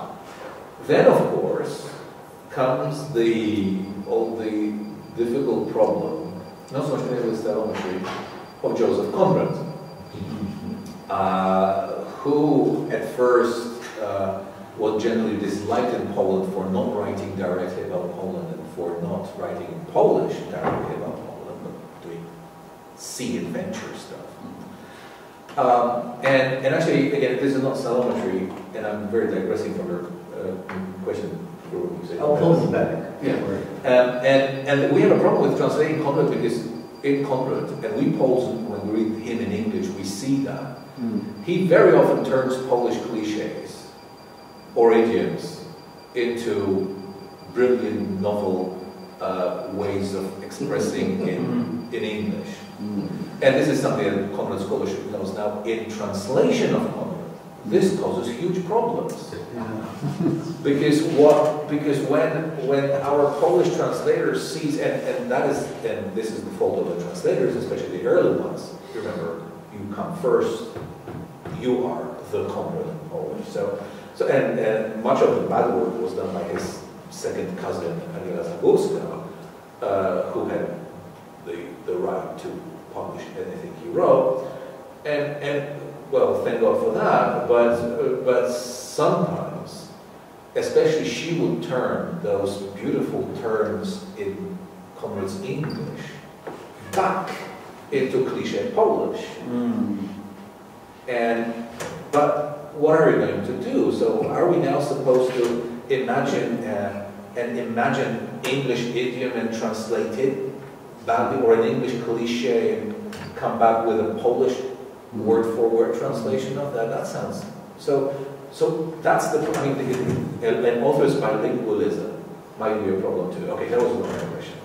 Then, of course, comes all the difficult problem, not so much with stylometry, of Joseph Conrad, who at first was generally disliked in Poland for not writing directly about Poland and for not writing in Polish directly about Poland, but doing sea adventure stuff. And actually, again, this is not Stylometry, and I'm very digressing from your question. I'll pull it back. Yeah. And we have a problem with translating Conrad because in Conrad, and we Poles, when we read him in English, we see that. He very often turns Polish cliches or idioms into brilliant novel ways of expressing in English. And this is something that Conrad scholarship knows now. In translation of Conrad, this causes huge problems. Because when our Polish translators sees, and this is the fault of the translators, especially the early ones. Remember, you come first, you are the Conrad in Polish. And much of the bad work was done by his second cousin, Aniela Zagórska, who had the right to publish anything he wrote. And well, thank God for that, but sometimes, especially she would turn those beautiful terms in Conrad's English back into cliché Polish. But what are we going to do? So are we now supposed to imagine English idiom and translate it badly, or an English cliché and come back with a Polish word-for-word translation of that? That sounds so. That's the point. And author's bilingualism might be a problem too. Okay, that was one question.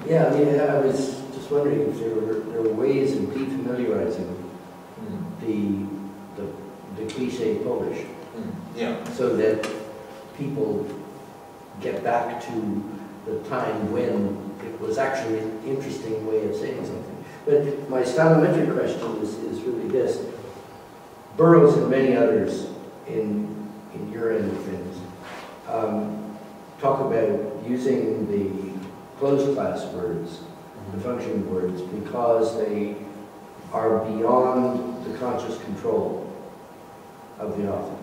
Yeah, I mean, I was just wondering if there were ways of defamiliarizing the cliche Polish, yeah, so that people get back to the time when it was actually an interesting way of saying something. But my stylometric question is really this. Burroughs and many others in your end of things talk about using the closed class words, the function words, because they are beyond the conscious control of the author.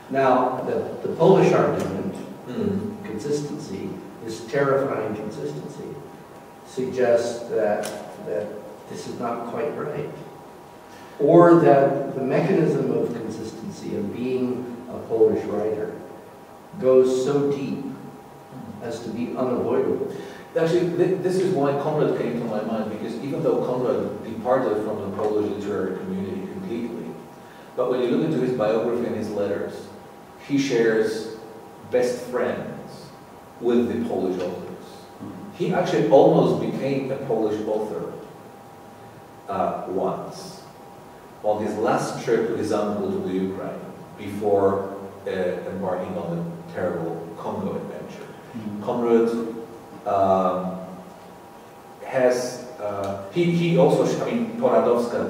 Now, the Polish argument, consistency, this terrifying consistency, suggests that this is not quite right. Or that the mechanism of consistency, of being a Polish writer, goes so deep as to be unavoidable. Actually, this is why Conrad came to my mind, because even though Conrad departed from the Polish literary community completely, but when you look into his biography and his letters, he shares best friends with the Polish authors. He actually almost became a Polish author once, on his last trip to his uncle to the Ukraine, before embarking on the terrible Congo adventure. Conrad has, he also, I mean, Poradowska,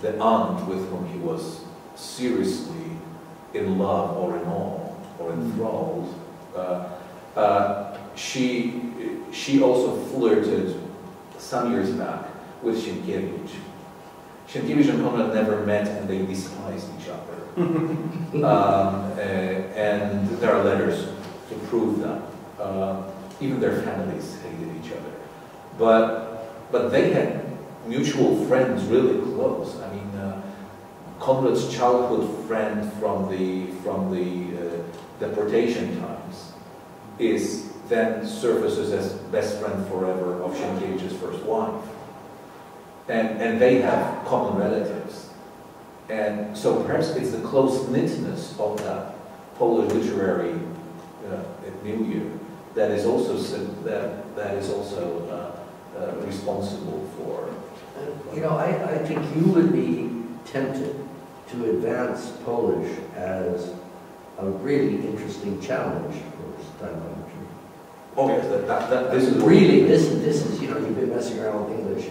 the aunt with whom he was seriously in love or in awe or enthralled, she also flirted some years back with Sienkiewicz. Sienkiewicz and Conrad never met, and they despised each other. And there are letters to prove that. Even their families hated each other. But they had mutual friends really close. I mean, Conrad's childhood friend from the deportation times then surfaces as best friend forever of Sienkiewicz's first wife. And they have common relatives. And so perhaps it's the close-knitness of that Polish literary milieu that is also responsible for. You know, I think you would be tempted to advance Polish as a really interesting challenge for stylometry. Oh yes, this is really this is you know, you've been messing around with English.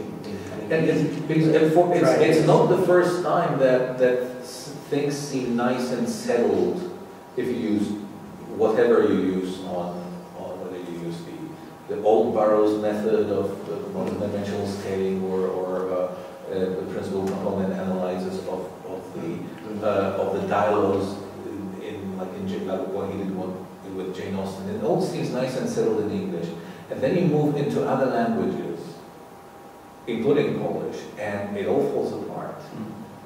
And it's not the first time that things seem nice and settled if you use whatever you use on whether you use the old Burroughs method of multidimensional scaling or the principal component analysis of the dialogues like what he did with Jane Austen. It all seems nice and settled in English. And then you move into other languages, including Polish, and it all falls apart.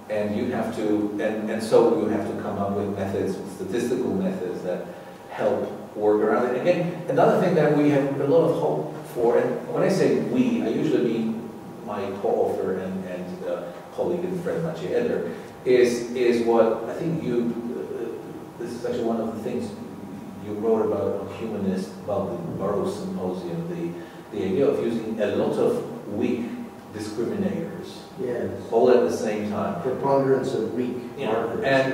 And you have to, and so you have to come up with methods, statistical methods that help work around it. Again, another thing that we have a lot of hope for, and when I say we, I usually mean my co-author and colleague and friend Maciej Eder, is what I think this is actually one of the things you wrote about on humanist, about the Burroughs Symposium, the idea of using a lot of weak discriminators, yes, all at the same time. Preponderance of weak markers. And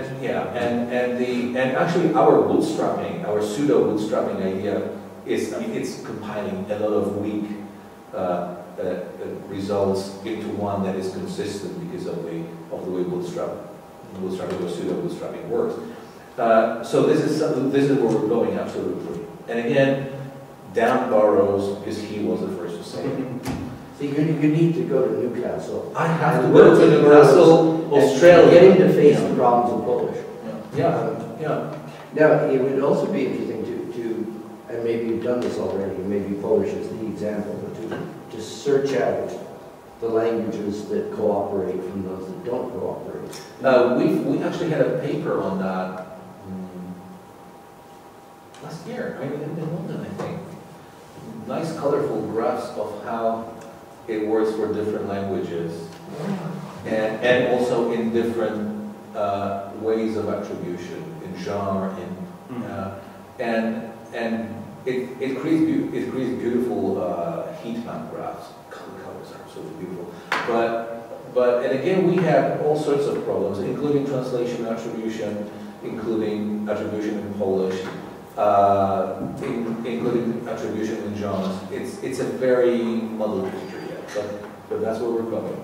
actually our bootstrapping, our pseudo bootstrapping idea it's compiling a lot of weak results into one that is consistent because of the way bootstrapping or pseudo bootstrapping works. So this is where we're going, absolutely. And again, down Burroughs, because he was the first to say it. So you need to go to Newcastle. I have to go to Newcastle, Australia. Getting to face the problems of Polish. Yeah. Now, it would also be interesting to, and maybe you've done this already, maybe Polish is the example, but to search out the languages that cooperate from those that don't cooperate. We actually had a paper on that last year, right? In London, I think. Nice, colorful graphs of how it works for different languages, and also in different ways of attribution, in genre, and it creates beautiful heat map graphs. Colors are absolutely beautiful, but and again we have all sorts of problems, including translation attribution, including attribution in Polish. Including attribution in genres. It's a very muddled picture yet, but that's where we're going.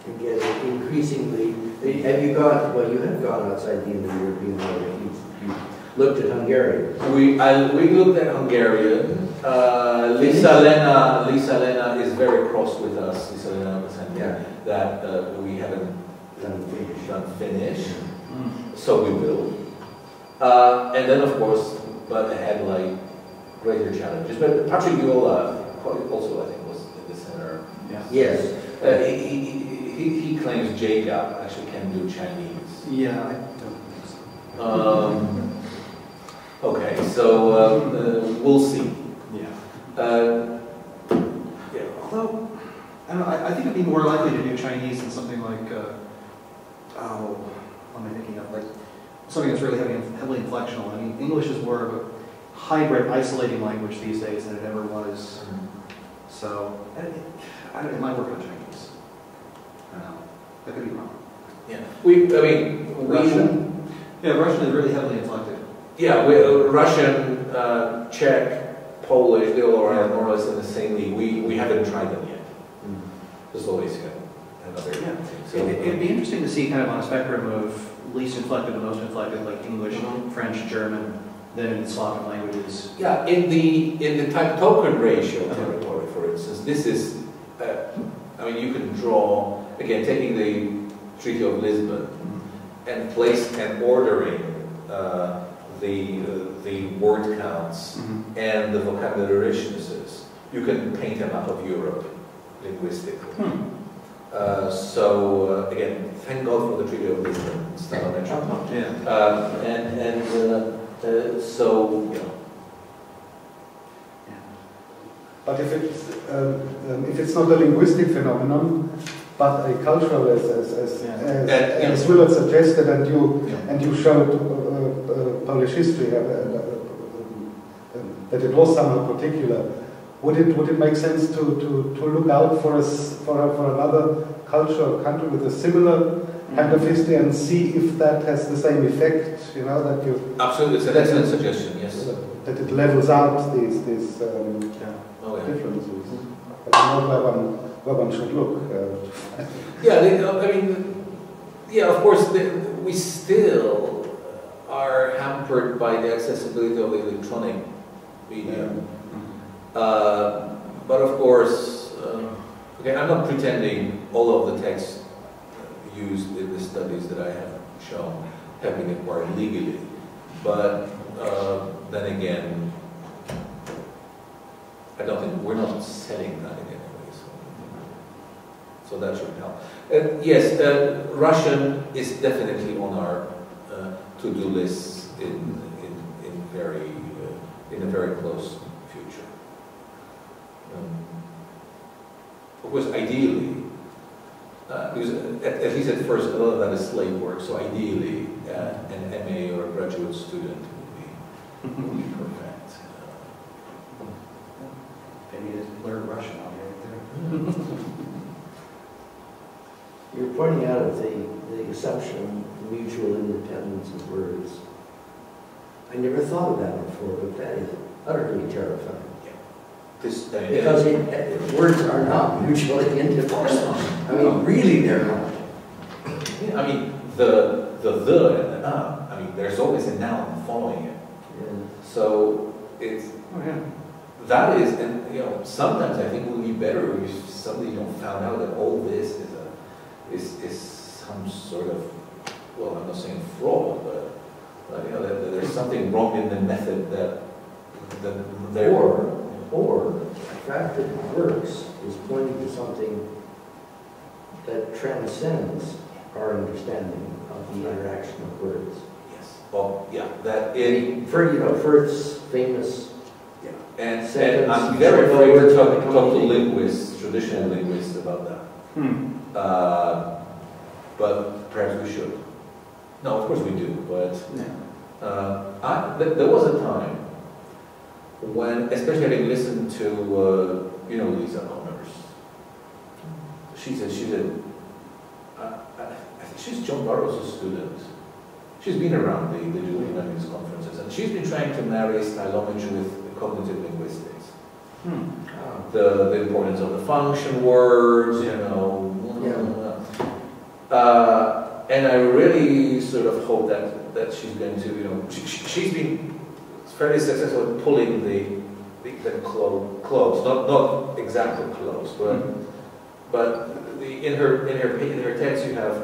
Again, increasingly, have you gone, well, you have gone outside the Indo-European world. You looked at Hungarian. We looked at Hungarian. Lisa Lena is very cross with us. Lisa Lena that we haven't done Finnish, so we will. And then, of course, but ahead like greater challenges. But Patrick Viola also, I think, was in the center. Yeah. Yes. He claims JGAP actually can do Chinese. Yeah, I don't think so. Okay, so we'll see. Yeah. Although, I don't know, I think it'd be more likely to do Chinese than something like, what am I thinking of? Like, something that's really heavily inflectional. I mean, English is more of a hybrid, isolating language these days than it ever was. So, it might work on Chinese. I don't know. That could be wrong. Yeah. Russian? Yeah, Russian is really heavily inflected. Yeah, Russian, Czech, Polish, they all are more or less in the same league. We haven't tried them yet. There's always another thing. So, it'd be interesting to see kind of on a spectrum of least inflected to most inflected, like English, French, German, then in Slavic languages. Yeah, in the type-token ratio territory, for instance, this is, I mean, you can draw, again, taking the Treaty of Lisbon and place and ordering the word counts and the vocabulary richnesses. You can paint a map of Europe linguistically. Again, thank God for the Treaty of Lisbon, Stylometry. But if it's not a linguistic phenomenon, but a cultural, as Willard suggested, and you showed Polish history that it was somehow particular, would it make sense to look out for another culture or country with a similar kind of history and see if that has the same effect? You know, that you absolutely, it's an excellent suggestion. Yes, that it levels out these differences. I don't know where one should look. Of course, we still are hampered by the accessibility of the electronic medium. But of course, okay, I'm not pretending all of the texts used in the studies that I have shown have been acquired legally. But then again, I don't think we're not selling that in any way, so that should help. Yes, Russian is definitely on our to-do list in a very close future. Of course, ideally, because at least at first, a lot of that is slave work. So ideally, an MA or a graduate student would be perfect. They need to learn Russian out right there. You're pointing out the assumption of mutual independence of words. I never thought of that before, but that is utterly terrifying. Because words are not mutually independent. I mean, really, they're not. I mean, the and the I mean, there's always a noun following it. Yeah. So it's that is, and you know, sometimes I think it would be better if suddenly found out that all this is some sort of, well, I'm not saying fraud, but you know, that there's something wrong in the method that there. Or the fact that it works is pointing to something that transcends our understanding of the interaction of words. Yes. Well, yeah. That Firth's famous. Yeah. And sentence, I'm very afraid to talk to linguists, traditional linguists, about that. But perhaps we should. No, of course we do. But there was a time when, especially having listened to, Lisa Connors, she said, I think she's John Burroughs' student. She's been around the digital humanities conferences, and she's been trying to marry stylometry with cognitive linguistics. The importance of the function words, and I really sort of hope that she's going to, she's been fairly successful at pulling the close, not exactly close, but in her text you have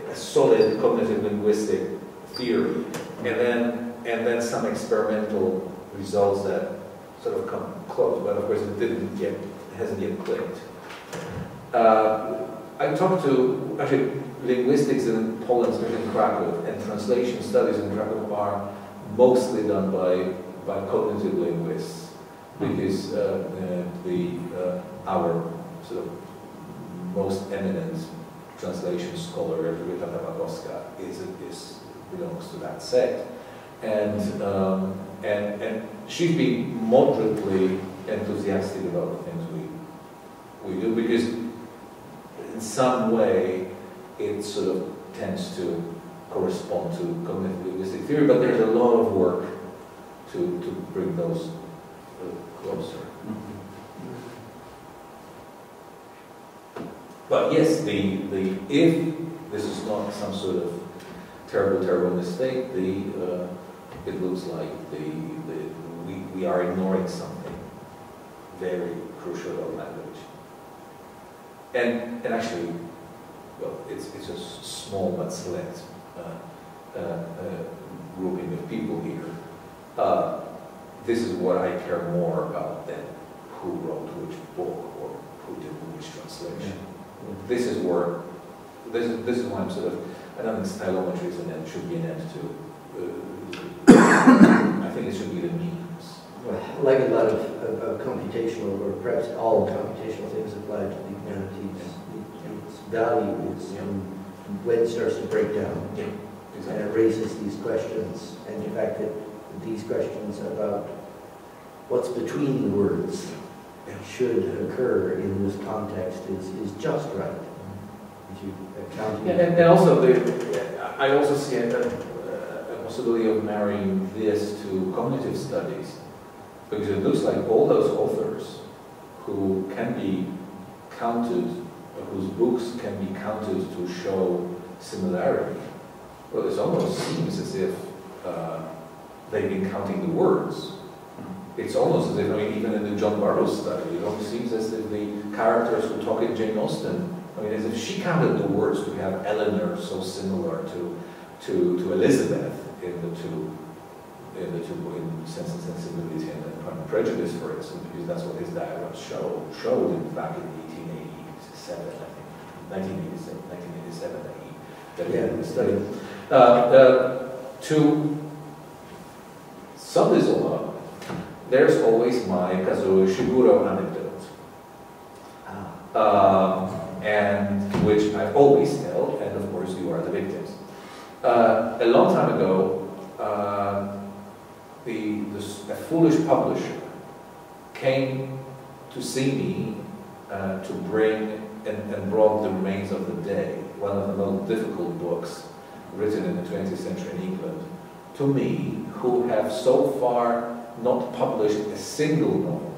a solid cognitive linguistic theory, and then some experimental results that sort of come close, but of course it hasn't yet clicked. I talked to actually linguistics in Poland, especially in Krakow, and translation studies in Krakow are mostly done by cognitive linguists, because our sort of most eminent translation scholar, Rybicki belongs to that sect, and she's been moderately enthusiastic about the things we do, because in some way it sort of tends to correspond to cognitive linguistic theory, but there's a lot of work to bring those closer. But yes, if this is not some sort of terrible mistake, it looks like we are ignoring something very crucial about language. And actually, well, it's a small but select grouping of people here. This is what I care more about than who wrote which book or who did which translation. This is where, this is why I'm sort of, I don't think stylometry is an end, should be an end to. I think it should be the means. Well, like a lot of computational, or perhaps all computational things apply to the humanities, its value is when it starts to break down. Yeah, exactly. And it raises these questions, and the fact that these questions about what's between the words should occur in this context is just right. And also, I also see a possibility of marrying this to cognitive studies, because it looks like all those authors who can be counted, whose books can be counted to show similarity, well, it almost seems as if they've been counting the words it's almost as if, I mean, even in the John Barrow study, it almost seems as if the characters who talk in Jane Austen, I mean, as if she counted the words to have Eleanor so similar to Elizabeth in the two, in Sense and Sensibility and Pride and Prejudice, for instance, because that's what his diagrams showed back in 1887, I think, 1987, that he had the study. To sum this all up, there's always my Kazuo Ishiguro anecdote, and which I always tell, and of course you are the victims. A long time ago, a foolish publisher came to see me to bring and brought The Remains of the Day, one of the most difficult books written in the 20th century in England, to me, who have so far not published a single novel.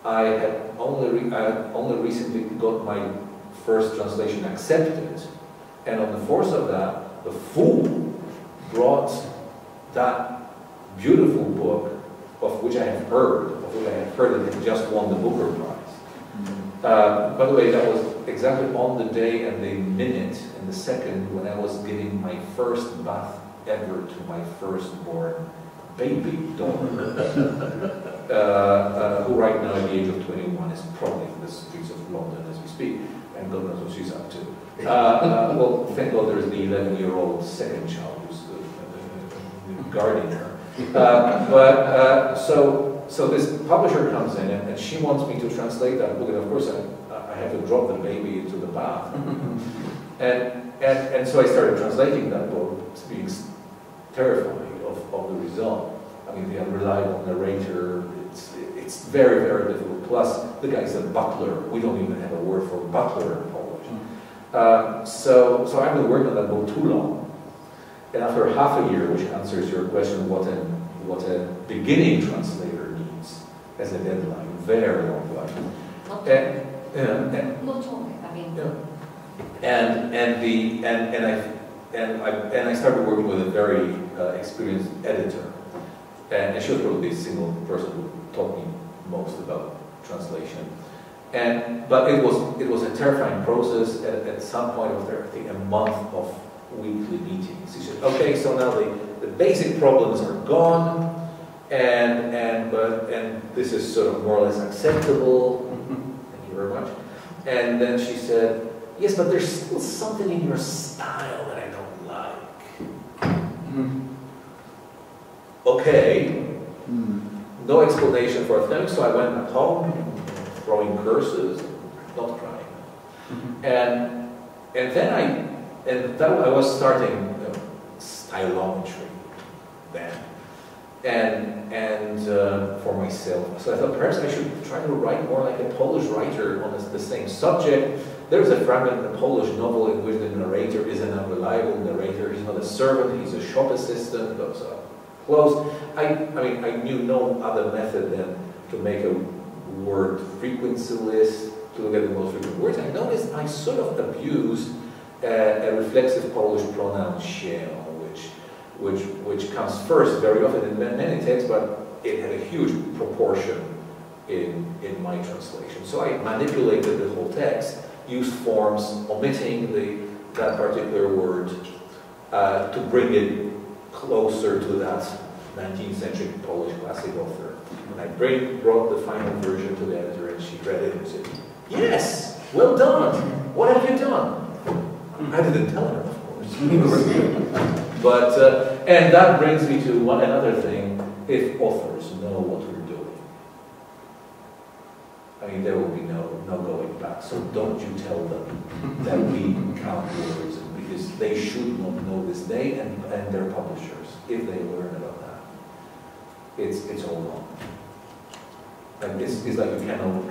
I had only recently got my first translation accepted, and on the force of that, the fool brought that beautiful book, of which I have heard that it just won the Booker Prize. By the way, that was exactly on the day and the minute and the second when I was giving my first bath ever to my firstborn baby daughter, who right now at the age of 21 is probably in the streets of London as we speak, and God knows what she's up to. Well, thank God there's the 11-year-old second child who's Gordimer. So this publisher comes in and she wants me to translate that book, and of course I have to drop the baby into the bath. and so I started translating that book, being terrified of the result. I mean, the unreliable narrator, it's very, very difficult. Plus, the guy's a butler. We don't even have a word for butler in Polish. So I've been working on that book too long. And after half a year, which answers your question, what a beginning translator needs as a deadline, very long life. Not only, I mean. And I started working with a very experienced editor, and she was probably the single person who taught me most about translation. But it was a terrifying process. At some point after I think a month of weekly meetings, he said, "Okay, so now the basic problems are gone, and this is sort of more or less acceptable." Thank you very much. And then she said, "Yes, but there's still something in your style that I don't like." Okay. No explanation for a thing, so I went at home, throwing curses, not crying. And then I was starting Stylometry then, and for myself. So I thought perhaps I should try to write more like a Polish writer on the same subject. There's a fragment in a Polish novel in which the narrator is an unreliable narrator. He's not a servant, he's a shop assistant, those are close. I mean, I knew no other method than to make a word frequency list, to look at the most frequent words. I noticed I sort of abused a reflexive Polish pronoun się, which comes first very often in many texts, but it had a huge proportion in my translation. So I manipulated the whole text, used forms omitting that particular word to bring it closer to that 19th century Polish classic author. And I brought the final version to the editor, and she read it and said, "Yes, well done. What have you done?" I didn't tell her, of course. But and that brings me to another thing: if authors know what we're doing, I mean, there will be no going back. So don't you tell them that we count words, because they should not know this, they and their publishers, if they learn about that. It's all wrong. And it's like you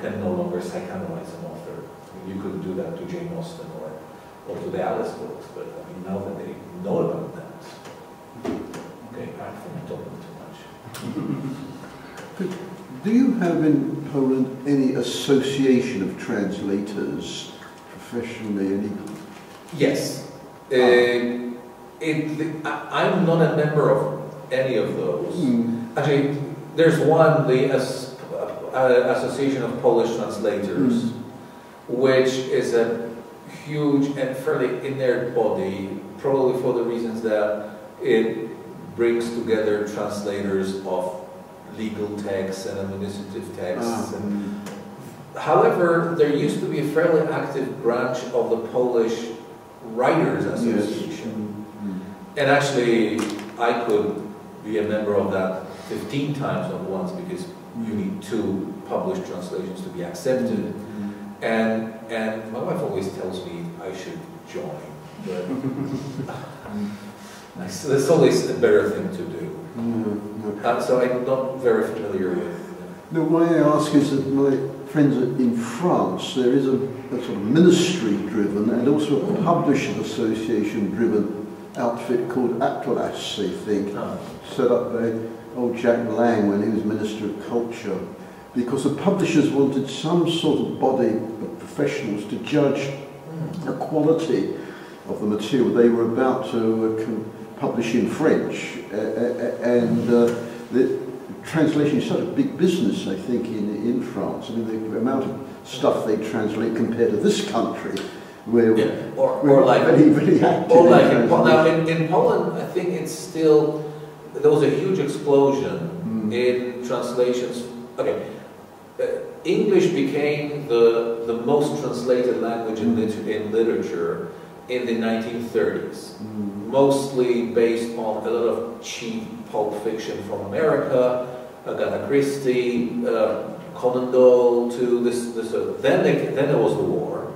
can no longer psychoanalyze an author. I mean, you couldn't do that to Jane Austen or to the Alice books, but I mean, now that they know about that, okay, I think I'm talking too much. Do you have in Poland any association of translators professionally? Yes. I'm not a member of any of those. Actually, there's one, the Association of Polish Translators, which is a huge and fairly inert body, probably for the reasons that it brings together translators of legal texts and administrative texts. However, there used to be a fairly active branch of the Polish Writers Association. And actually, I could be a member of that 15 times at once, because you need 2 published translations to be accepted. And my wife always tells me I should join, but there's always a better thing to do. So I'm not very familiar with. The way I ask is that my friends in France, there is a sort of ministry-driven and also a publisher association-driven outfit called Atlas, I think, set up by old Jack Lang when he was Minister of Culture, because the publishers wanted some sort of body of professionals to judge the quality of the material they were about to publish in French. And the translation is such a big business, I think, in France. I mean, the amount of stuff they translate compared to this country, where we're like very active. Or like in Poland, I think it's still, there was a huge explosion in translations. Okay, English became the most translated language in literature in the 1930s, mostly based on a lot of cheap pulp fiction from America, Agatha Christie, Conan Doyle, to this. Then there was the war.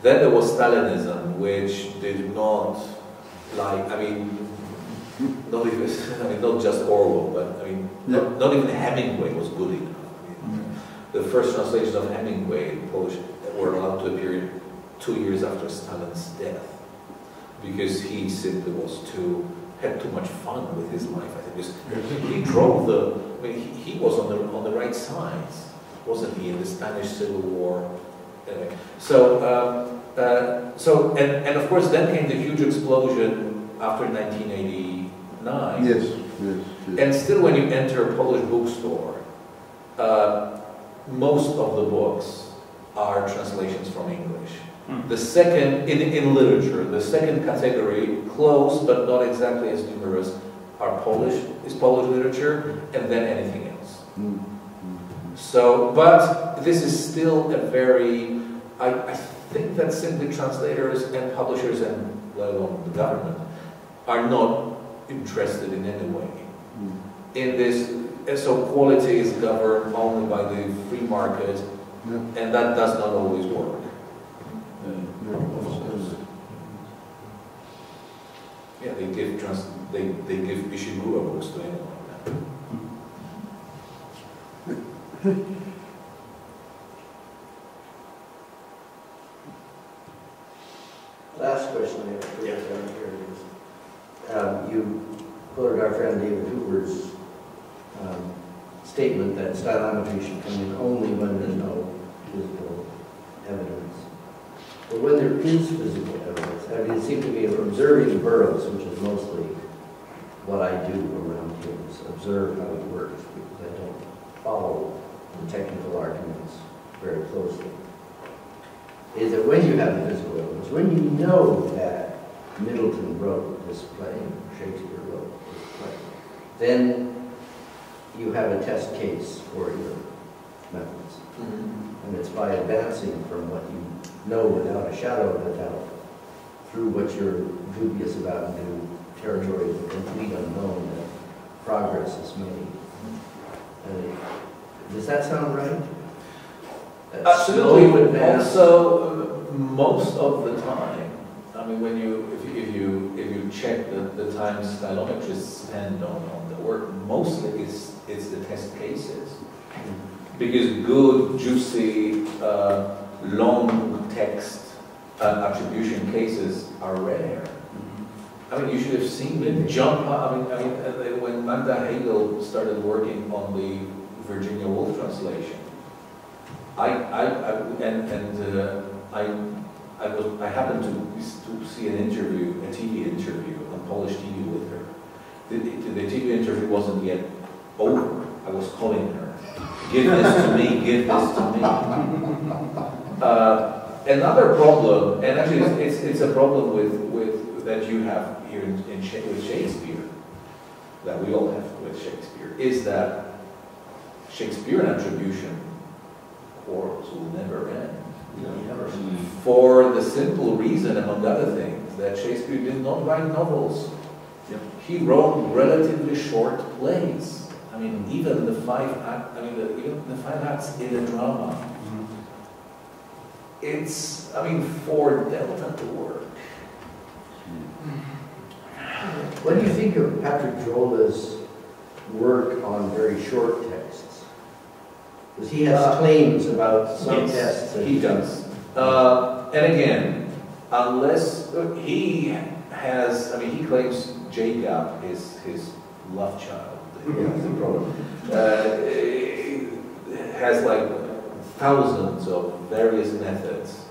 Then there was Stalinism, which did not like. I mean, not even. I mean, not just Orwell, but I mean, not even Hemingway was good enough. I mean, the first translations of Hemingway in Polish were allowed to appear 2 years after Stalin's death, because he simply had too much fun with his life. I think he drove the. I mean, he was on the right side, wasn't he, in the Spanish Civil War? So of course then came the huge explosion after 1989. Yes. And still, when you enter a Polish bookstore, most of the books are translations from English. The second, in literature, the second category, close but not exactly as numerous, is Polish literature, and then anything else. So, but this is still a very, I think that simply translators and publishers, and let alone the government, are not interested in any way in this. And so quality is governed only by the free market, and that does not always work. Yeah, they give Ishiguro books to anyone. Last question I have for you down here is, you quoted our friend David Hoover's statement that stylometry should come in only when there's no physical evidence. But when there is physical evidence, I mean, it seems to be observing burrows, which is mostly what I do around here, is observe how it works, because I don't follow the technical arguments very closely. Is that when you have the physical evidence, when you know that Middleton wrote this play, Shakespeare wrote this play, then you have a test case for your methods. And it's by advancing from what you know without a shadow of a doubt through what you're dubious about into territory of the complete unknown that progress is made. Does that sound right? Absolutely. Also, most of the time, I mean, when if you check the time stylometrists spend on the work, mostly it's the test cases, because good, juicy, long text attribution cases are rare. I mean, you should have seen me jump up. I mean, when Magda Hegel started working on the Virginia Woolf translation, I happened to see an interview, a TV interview on Polish TV with her. The TV interview wasn't yet over, I was calling her. Give this to me, give this to me. Another problem, and actually it's a problem with that you have here with Shakespeare, that we all have with Shakespeare, is that Shakespearean attribution quarrels will never end. For the simple reason, among other things, that Shakespeare did not write novels. He wrote relatively short plays. I mean, even the five acts in a drama. It's, I mean, for Delta to work. What do you think of Patrick Jola's work on very short texts? Because he has claims about some texts. He does. And again, unless he has, I mean, he claims Jacob is his love child. That's the problem. Has like thousands of various methods.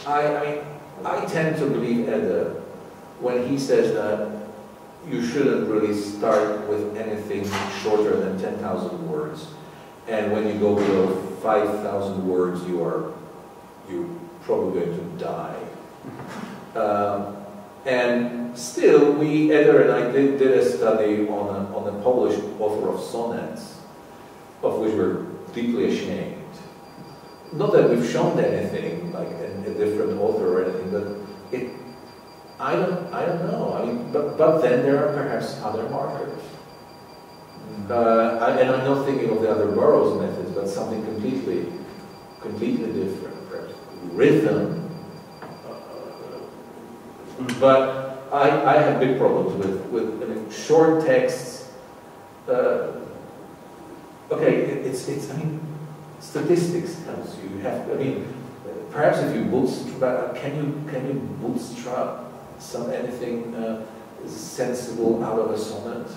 I tend to believe Edda when he says that you shouldn't really start with anything shorter than 10,000 words. And when you go below 5,000 words, you're probably going to die. And still, Edda and I did a study on a Polish author of sonnets, of which we're deeply ashamed. Not that we've shown anything like a different author or anything, but I don't know. I mean, but then there are perhaps other markers. And I'm not thinking of the other Burroughs methods, but something completely different, perhaps rhythm. But I have big problems with I mean, short texts. Okay, it's I mean, statistics tells you have. I mean, perhaps if you bootstrap, can you bootstrap anything sensible out of a sonnet?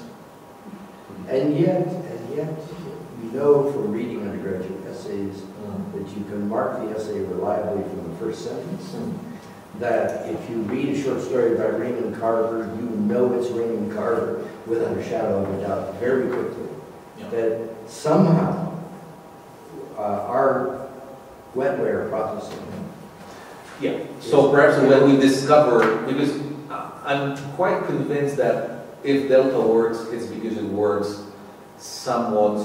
And yet, you know from reading undergraduate essays that you can mark the essay reliably from the first sentence. That if you read a short story by Raymond Carver, you know it's Raymond Carver without a shadow of a doubt very quickly. Yeah. That somehow our wetware processing. Yeah. So perhaps when we discover, because I'm quite convinced that if Delta works, it's because it works somewhat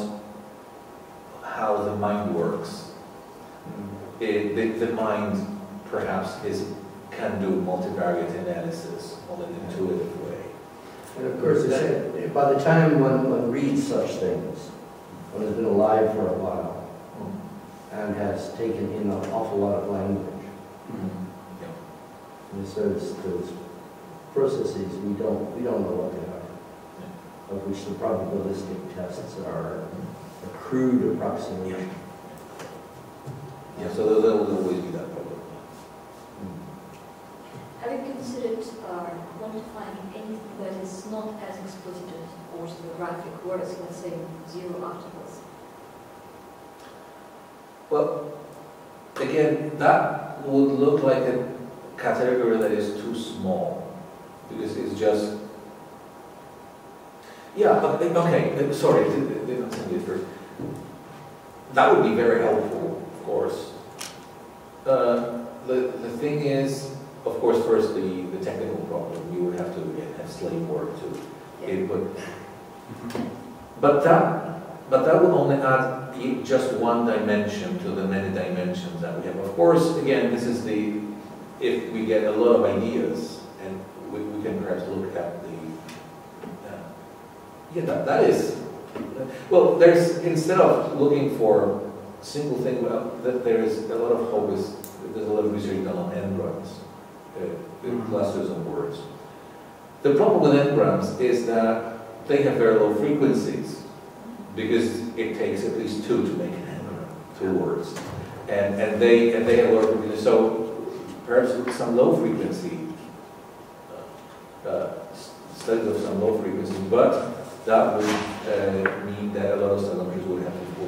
how the mind works. The mind perhaps can do multivariate analysis on an intuitive way. And of course, by the time one reads such things, one has been alive for a while and has taken in an awful lot of language. And so those processes, we don't know what they are, of which the probabilistic tests are a crude approximation. Yeah, so there will always be that problem. Have you considered quantifying anything that is not as explicit or orthographic words, let's say 0 articles? Well, again, that would look like a category that is too small, because it's just, yeah, okay, sorry, didn't say it first. That would be very helpful, of course. The thing is, of course, first the technical problem. You would have to again have slave work to input. But that would only add just one dimension to the many dimensions that we have. Of course, again, this is if we get a lot of ideas, and we can perhaps look at that is, well, instead of looking for a single thing, that there is a lot of hope there's a lot of research done on n-grams, clusters of words. The problem with n-grams is that they have very low frequencies, because it takes at least 2 to make an n-gram, 2 words. And they have low frequency. So perhaps with some low frequency, studies of some low frequency, but that would mean that a lot of stylometers would have to go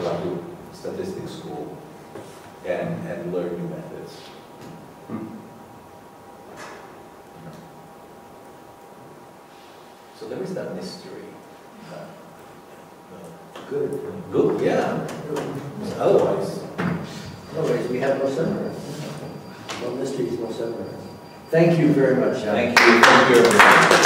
back to statistics school and learn new methods. is that mystery? Good. Good, yeah. Otherwise. Otherwise, we have no seminar. No mysteries, no seminar. Thank you very much, John. Thank you. Thank you, everyone.